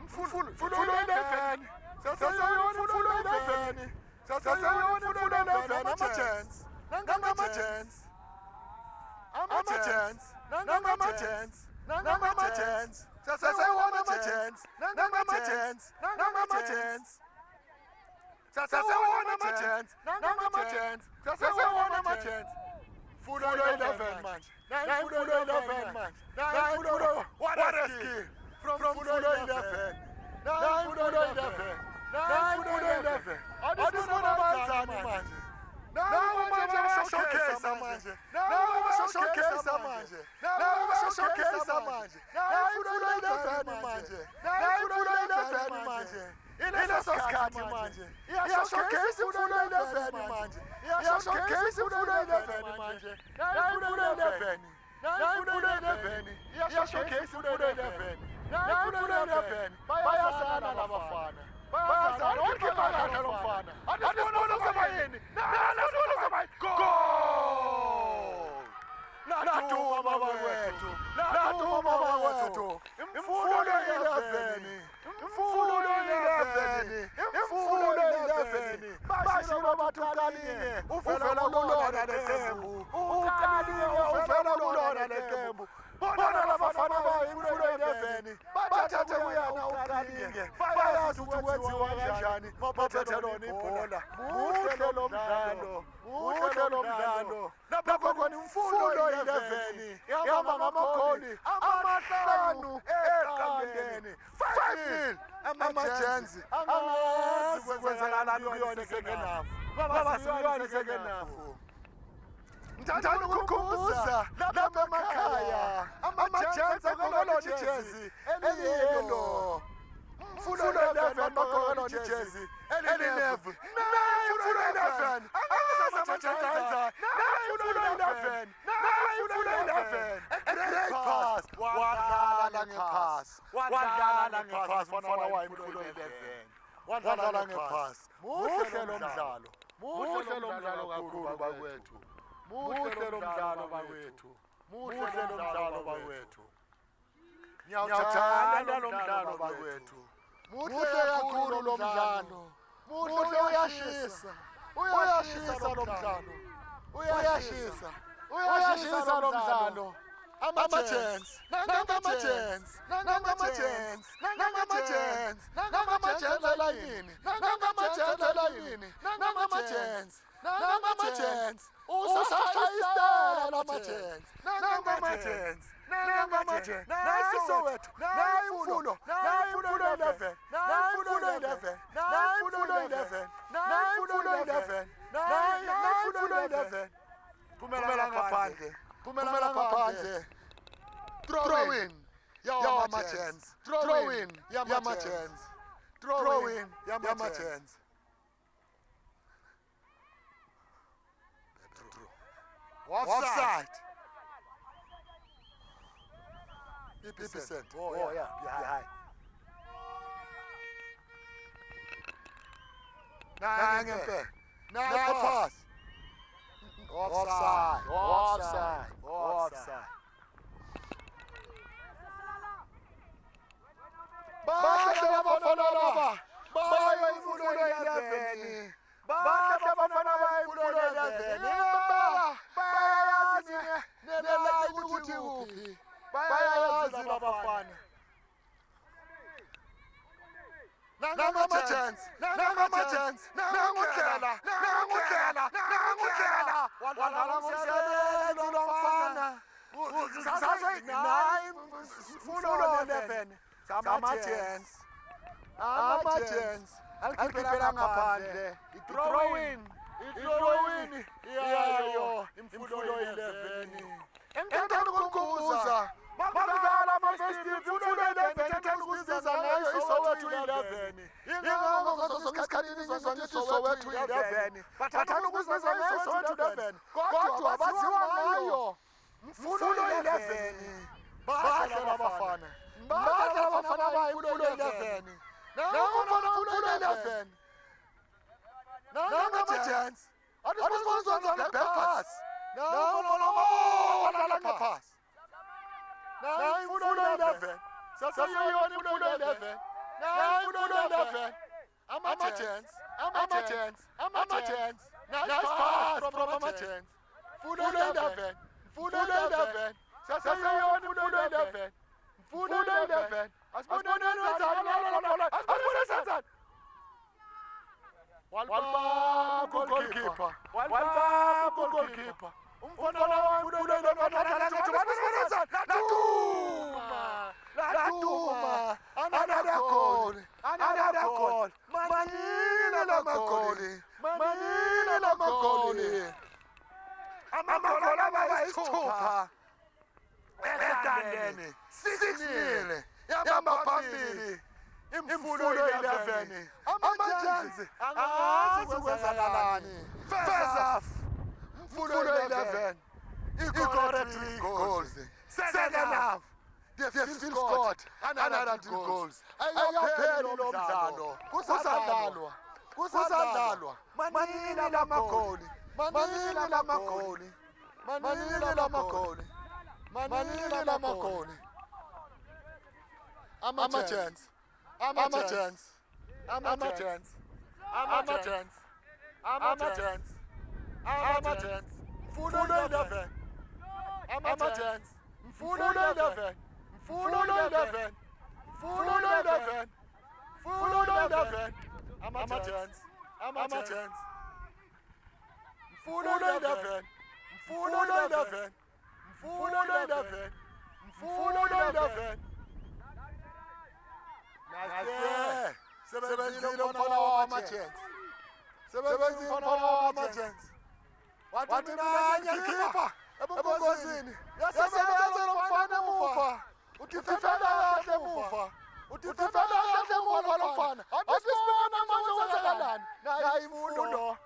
mfulo 11 saseyona mfulo 11 Full 11 manje. 9 full 11 manje. 9 full what a skill from full 11. 9 full 11. 9 full 11. Adisona banzani manje. Nawo manje showcase manje. Nawo showcase manje. Nawo showcase manje. 9 full 11 manje. 9 full 11 manje. Ileso sikhathi manje. Iyashowcase full 11 manje. Iyashowcase full 11 manje. 9 full 11. 9 full 11. Iyashowcase full 11. 9 full 11. Bayazana labafana. Bayazana wonke bakakhe lo mfana. Adisibona sabayini. Nadisibona sabayi. Goal! Naduma bakwethu. Naduma bakwethu. Imfundo 11. Imfundo 11. Imfundo 11. Bashilo bathukalinye. Uvela kulona leqembu. Uqalile uvela kulona leqembu. Bona labafana bayimfundo 11. Bathathe kuyana uqalile. Bayazi ukuthi kwenziwa kanjani. Baphethe lona ibhola. Muhle lo mdlalo. Muhle lo mdlalo. Lapho khona imfundo 11. Yahamba ngamakholi amahlanu eqandeni. 5-0. Amajenzi angazi kwenzakalani kuyona second half. Baba siyona second half. Ngithanda ukukhumbuza lapha emakhaya amajenzi akolona ijezi eliyelo. Full 11 bakolona ijezi eli-11. 9 full 11. Amajenzi 9 full 11. 9 full 11. A great pass. Wadlala ngepass. Wadlala ngepass mfana wayi full 11. Wadlala ngepass. Muhle lo mdlalo. Muhle lo mdlalo kakhulu bakwethu. Muhle lo mdlalo bakwethu. Muhle lo mdlalo bakwethu. Ngiyawuthanda lo mdlalo bakwethu. Muhle kakhulu lo mdlalo. Muhle uyashisa. Uyashisa lo mdlalo. Uyashisa. Uyashisa lo mdlalo. Ama-chance. Nangama-chance. Nangama-chance. Nangama-chance. Nangama-chance alayini. Nangama-chance alayini. Nangama-chance. Nangama-chance. Usashayisela ama-chance. Nangama-chance. Nangama-chance. Nayisowethu. Nayimfulo. Nayimfulo 11. Nayimfulo 11. Nayimfulo 11. Nayimfulo 11. Nayimfulo 11. Phumela ngaphandle. Phumela ngaphandle. Throw in. Yama-chance. Throw in. Yama-chance. Throw in. Yama-chance. Offside. Percent. Oh yeah, behind. Nine pass. Offside. Offside. Offside. Bahle abafana laba. Bayo imfundo 11. Bahle abafana bayimfundo 11. Bayazi nela ukuthi kuphi. Bayazi labafana. Nangama-chance. Nangama-chance. Nangudlela. Nangudlela. Nangudlela. Wadlala ngomsebenzi lo mfana. Nayi full 11. Ama-chance. Ama-chance. Alikhiphela ngaphandle. I-throw in. I-throw in. Iyayo. Imfundo 11. Engithanda ukukubuza Soweto 11 bathanda ukuzibiza ngeSoweto 11 kodwa abaziwa ngayo Mfundo 11 badlala abafana bayimfundo 11 nangomfana Mfundo 11 nangama-gents adisibonzana nge-backpass nangomfana nge-pass nangimfundo 11 sasiyona imfundo 11 nangimfundo 11 ama-gents nice pass from ama-gents Mfundo 11 Mfundo 11 sasiyona imfundo 11 Mfundo 11 asiboneni wenzani Walba goalkeeper umfana wamfundo 11 Latuma another goal manina lamagoli amagoli abayisithupha ekandeni 6-0 yabamba phambili imfundo 11 ama-Giants angazi kwenzakalani first half mfundo 11 ikore 3 goals second half they still scored another 2 goals ayapheli lo mdlalo kusadlalwa manini lamagoli ama-Giants Mfundo 11 ama-Giants Mfundo 11 ama-Giants Mfundo 11 sebenzile umfana wama-Giants wathi nanyakipha ebungozini yasebenza lo mfana emuva utifela kahle emuva lo mfana asibona manje wenzakalani nayi imfundo 11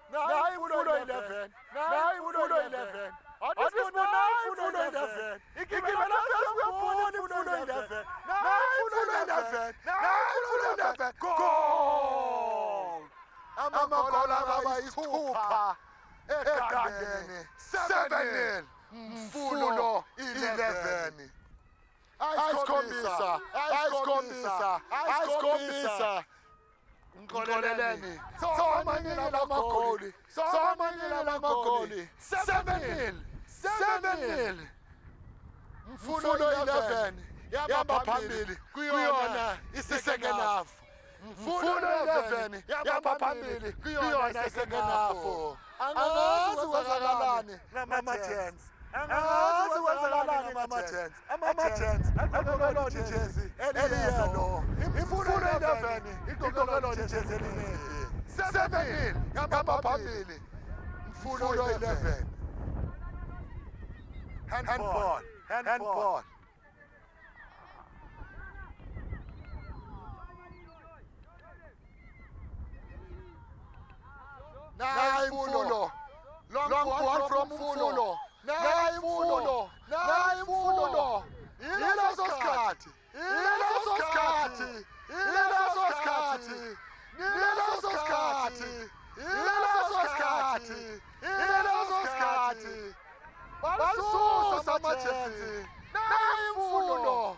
asibona imfundo 11 igibela phezulu kwebhola imfundo 11 goal amagoli abayisithupha ekandeni 7-0 Mfundo 11 ayisikhombisa ngixoleleni somanyela lamagoli 7-0 Mfundo 11 yaba phambili kuyona second half Mfundo 11 yaba phambili kuyona second half angazi kwenzakalani ngama-Giants ama-Giants agqokelona ijezi eliyelo imfundo 11 igqokelona ijezi elimhlophe 7-0 yaba phambili Mfundo 11 handball nayi Mfundo long ball from Mfundo nayi Mfundo yileso sikhathi balisusa ama-Giants nayi Mfundo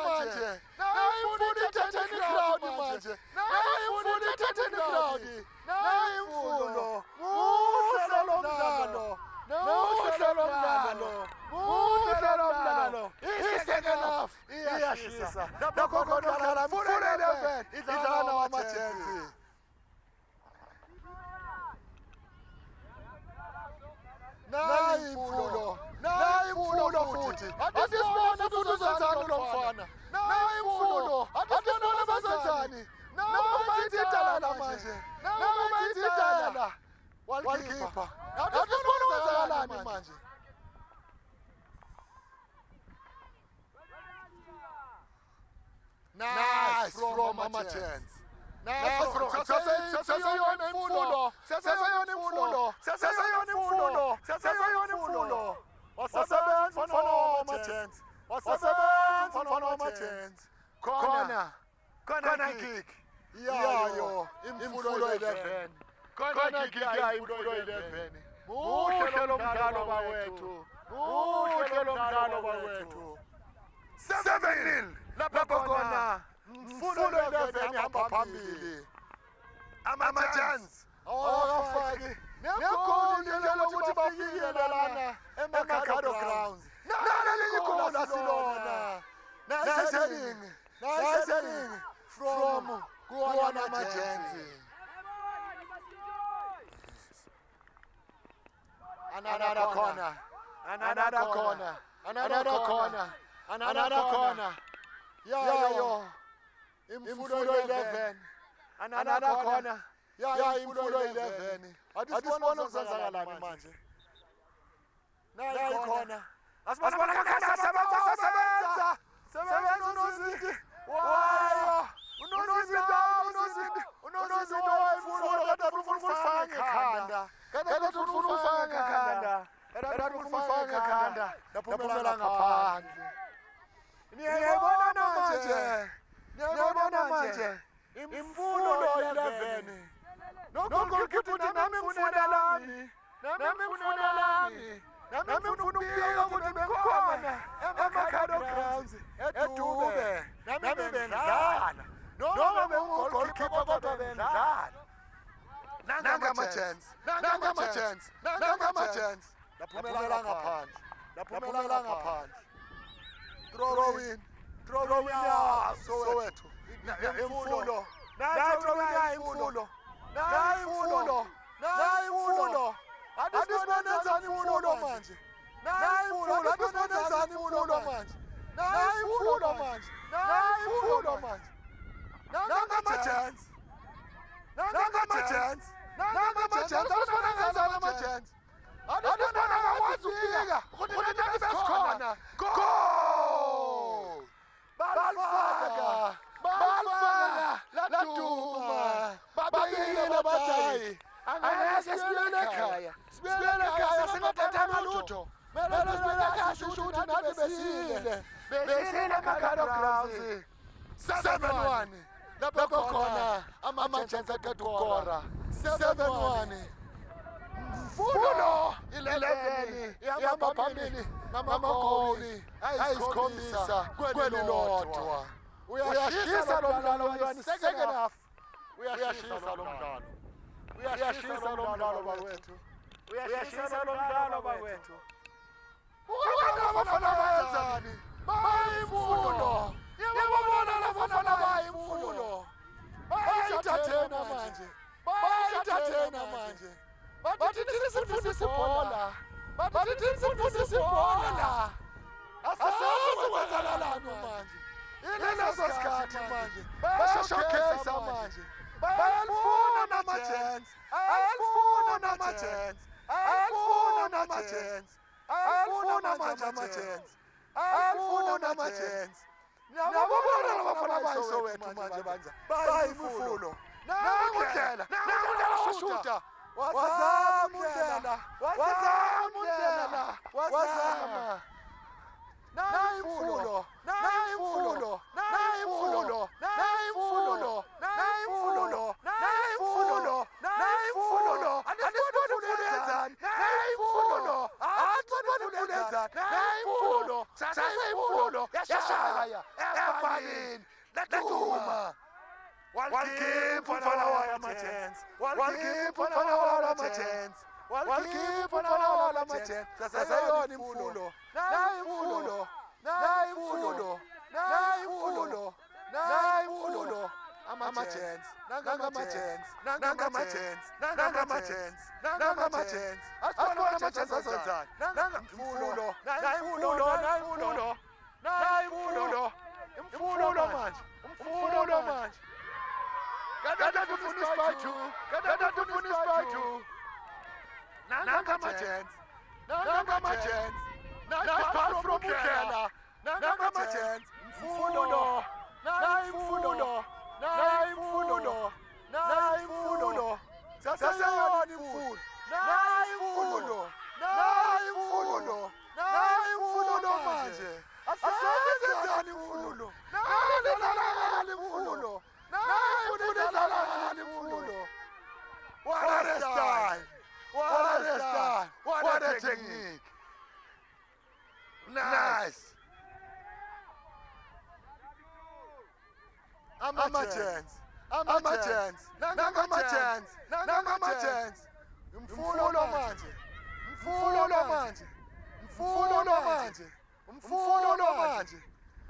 manje nayi Mfundo ithethe i-crowd manje nayi Mfundo muhle lo mdlalo i-second half iyashisa lapho kodwa Mfundo 11 idlala nama-Giants nayi Mfundo futhi asibone futhi uzenzani lo mfana nayi Mfundo asibone bazenzani nabayithidala manje nabayithidala walkeeper asibone wenzakalani manje nice from ama-Giants seseyona imfundo wasebenza mfana wamajensi khona kick yayo imfundo 11 khona kick yayo imfundo 11 muhle lo mdlalo bawethu 7-0 lapho khona imfundo 11 ihamba phambili ama-chance awafaki nekhona njalo ukuthi bafikele lana eMakhado Grounds naleli goal asilona nice heading from kuwana Majenzi. Another corner. Yayo imfundo 11. Another corner. Yayo imfundo 11. Asibona kuzenzakalani manje. Nayi khona. Asibona kakhasa sebenza uNozinti. Wayo. Unozinti wayifuna kodwa ufuna ekhanda. Kada ufuna ekhanda. Daphumela ngaphandle. Niyabona manje. Imfundo 11. Nokukhithi nami ngifuna lami. Nami ngifuna ukubika ukuthi bekhona eMakhado Grounds eDube. Nami bendlala. Noma bengugolkeeper kodwa bendlala. Nanga ama-chance. Daphumela ngaphandle. Throw in ya Soweto. Imfundo. Nayi imfundo. Adisibonenzani imfundo manje. Nayi imfundo manje. Nanga ama-chance. Adisibonenzani ama-chance. Adisibona ngakwazi ukufika. Ukuthi nathi besikhona. Goal! Balfaka. Laduma. Babekile badayi. Angeke sibuyele ekhaya. Singathathanga lutho. Mele sibuyele ekhaya ukuthi nathi besile. eMakhado Grounds. 7-1. Lapho khona ama-chance aqeda ukukora. 7-1. Mfundo 11 ihamba phambili namagoli ayisikhombisa kwelilodwa. Uyashisa lo mdlalo wani second half. Uyashisa lo mdlalo bawethu. Abafana bayenzani? Bayimfundo. Yababona labafana bayimfundo. Bayithathena manje. Bathi sifundisa ibhola. Asazi kwenzakalani manje. Ileso sikhathi manje. Bayashokesa manje. Bayalifuna ama-chance. Niyababona labafana bayiSoweto manje banza. Bayimfundo. Nangundlela washuta. Wazama. Nayi imfundo. Yashaya. Ebalini. Laduma. Walkeep mfana wala ama-chance. Sasa yona imfundo. Nayi imfundo. Ama-chance. Nanga ama-chance. Asibona ama-chance azenzani. Nanga imfundo. Nayi imfundo manje. Kada tufuna isipathu. Nanga ama-chance. Nice pass from Bukela. Nanga ama-chance. Mfundo. nayi imfundo, nayi imfundo, saseyona imfundo, nayi imfundo, nayi imfundo, nayi imfundo manje, asasenzani imfundo, nayi imfundo, nayi imfundo, what a style, what a style, what a technique, nice. Ama-chance, nangama-chance, mfulo manje,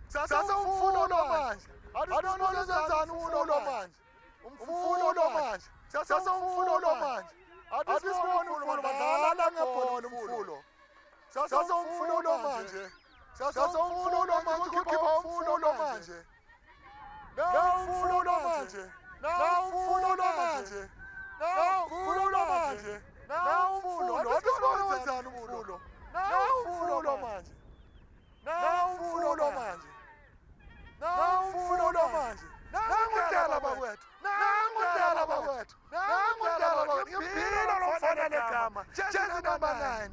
sasa umfulo manje, adonolo zenzani umfulo manje, sasa umfulo manje, adisibona umfulo badlala ngebhola umfulo, sasa umfulo manje, ukhipha umfulo manje. Now mfulo manje, adisibona umfulo, nangudala bakwethu, impilo lomfana legama, jezi number 9,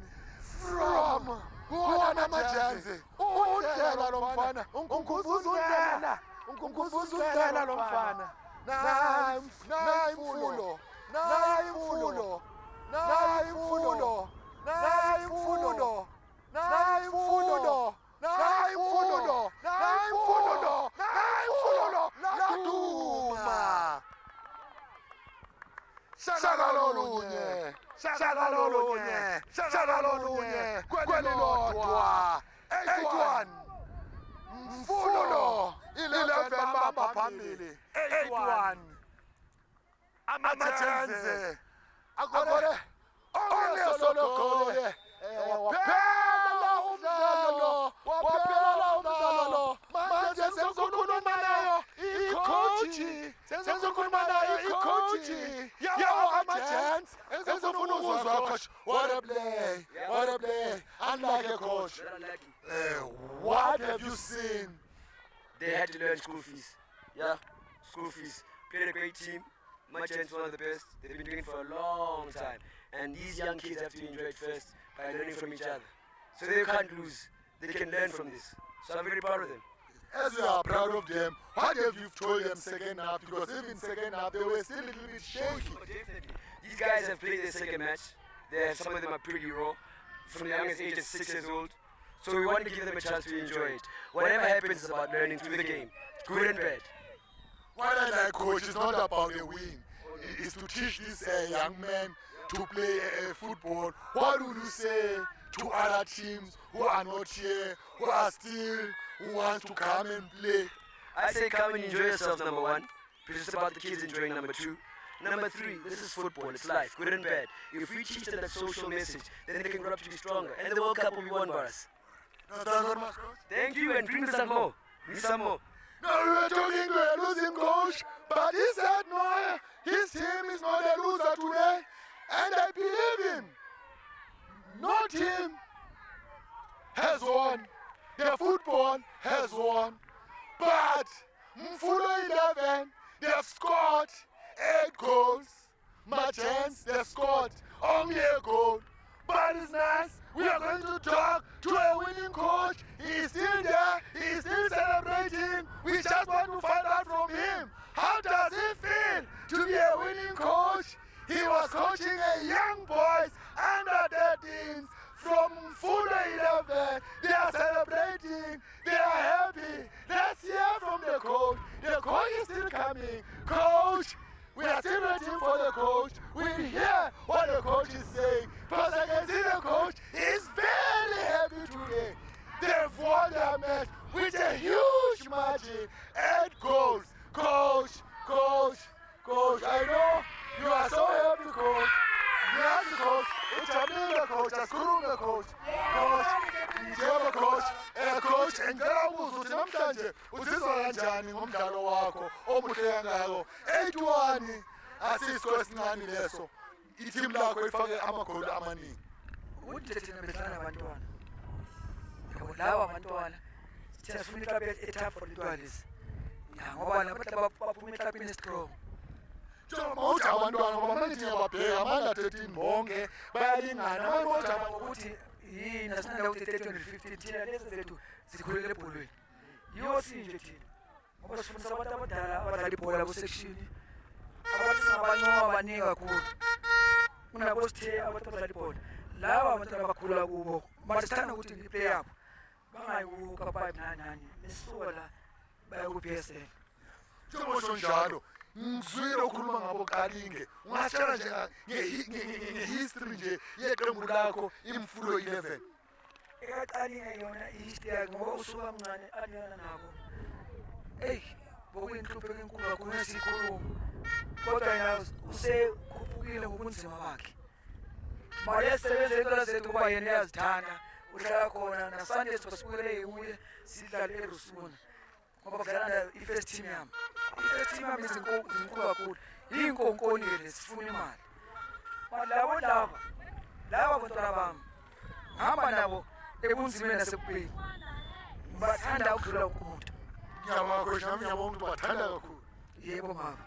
from kuwona majenzi, udela lomfana, ungikhumbuza udela lomfana, nayi imfulo, laduma. Shaka lolunye, kwelilodwa, 8-1, mfulo, 11 bamba phambili, 8-1, amajenze, akore, ongesolokole, waphela umdlalo, manje sengizokhuluma nayo ikhoji, yawo ama-chance, engizofuna ukuzwa coach, what a play, unlike a coach, what have you seen? They had to learn school fees. Yeah, school fees. Played a great team. Magent's one of the best. They've been doing it for a long time. And these young kids have to enjoy it first by learning from each other. So they can't lose. They can learn from this. So I'm very proud of them. As you are proud of them, what have you told them second half? Because even second half, they were still a little bit shaky. Oh, definitely. These guys have played their second match. Some of them are pretty raw. From the youngest age of 6 years old. So we want to give them a chance to enjoy it. Whatever happens is about learning through the game, good and bad. What I like, coach, is not about a win. It's to teach these young men to play football. What would you say to other teams who are not here, who want to come and play? I say come and enjoy yourselves, number 1. Because it's about the kids enjoying, number 2. Number 3, this is football, it's life, good and bad. If we teach them that social message, then they can grow up to be stronger. And the World Cup will be won by us. No, thank you, coach. Thank you, and bring me some more. No, we were talking to a losing coach, but he said no, his team is not a loser today, and I believe him. No team has won. The football has won. But Mfulo 11, they've scored 8 goals. Magents, they've scored only a goal. But it's nice. We are going to talk to a winning coach. He's still there. He's still celebrating. We just want to find out from him. How does it feel to be a winning coach? He was coaching a young boys under 13s from Mfulo 11. They are celebrating. They are happy. Let's hear from the coach. The coach is still coming. Coach, we are still waiting for the coach. We hear what the coach is saying. Because I can see the coach is very happy today. They've won their match with a huge margin. 8 goals. Coach, I know you are so happy, coach. Yes, coach. Ujabule, coach. Asikhulume, coach. Coach, njeba, coach. Coach, ngicela ukubuza ukuthi namhlanje uzizwa kanjani ngomdlalo wakho omuhle kangako. 8-1 asisikho esincane leso. Iteam lakho ifake amagoli amaningi. Ukuthi thina bedlala nabantwana. Yabo lawa abantwana. Siyafuna iqabe ethafu for litwalisi. Ya ngoba labantu baphuma eklabhini strong. Njengoba uthi abantwana ngoba manje ngiyababheka amandla 13 bonke bayalingana Ngoba ukuthi yini asanda ukuthi 2015 thina lezi zethu zikhulele ebholweni. Yiyo sinje thina. Ngoba sifundisa abantu abadala abadlala ibhola ku section. Abantu singabancoba abaningi kakhulu. Kunabo sithe abantu abadlala ibhola. Laba abantu abakhula kubo. Manje sithanda ukuthi iplay up. Bangayi ku ka 599 besuka la baya ku PSL. njengoba njalo ngizwile ukhuluma ngabo Kalinge ungasitshela nje ngehistory nje yeqembu lakho Imfulo 11 Ekaqalile yona ihistory yakhe ngoba usuka mncane aliyana nabo. Bokuyinhlupho enkulu kakhulu esikhuluma. Kodwa yena usekhuphukile ngobunzima bakhe. Manje sebenze into zethu kuba yena uyazithanda. Uhlala khona na Sunday sibukele nguye sidlala eRusuna. Ngoba kudlala i-first team yami. I-first team yami izinkulu kakhulu. Yinkonkoni le sifuna imali. Laba abantwana bami. Hamba nabo ebunzimeni nasebubeni. Bathanda ukudlula umuntu. ngiyabakho nami ngiyabonga ukuthi bathanda kakhulu Yebo mama.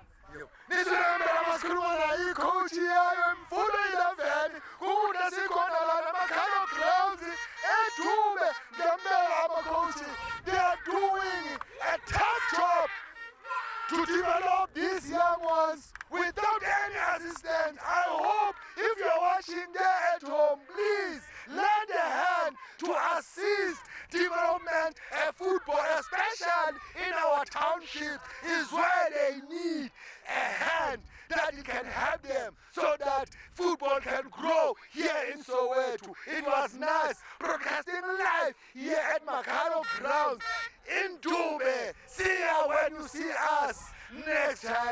nisilembe masikhuluma naye icoach yayo Imfulo 11 kude sikhona la Makalo Grounds eDube ngempela abacoach they are doing a tough job to develop these young ones without any assistance. I hope if you're watching there at home, please lend a hand to assist development and football, especially in our townships, is where they need a hand that it can help them so that football can grow here in Soweto. It was nice broadcasting live here at Makalo Grounds in Dube. See you when you see us next time.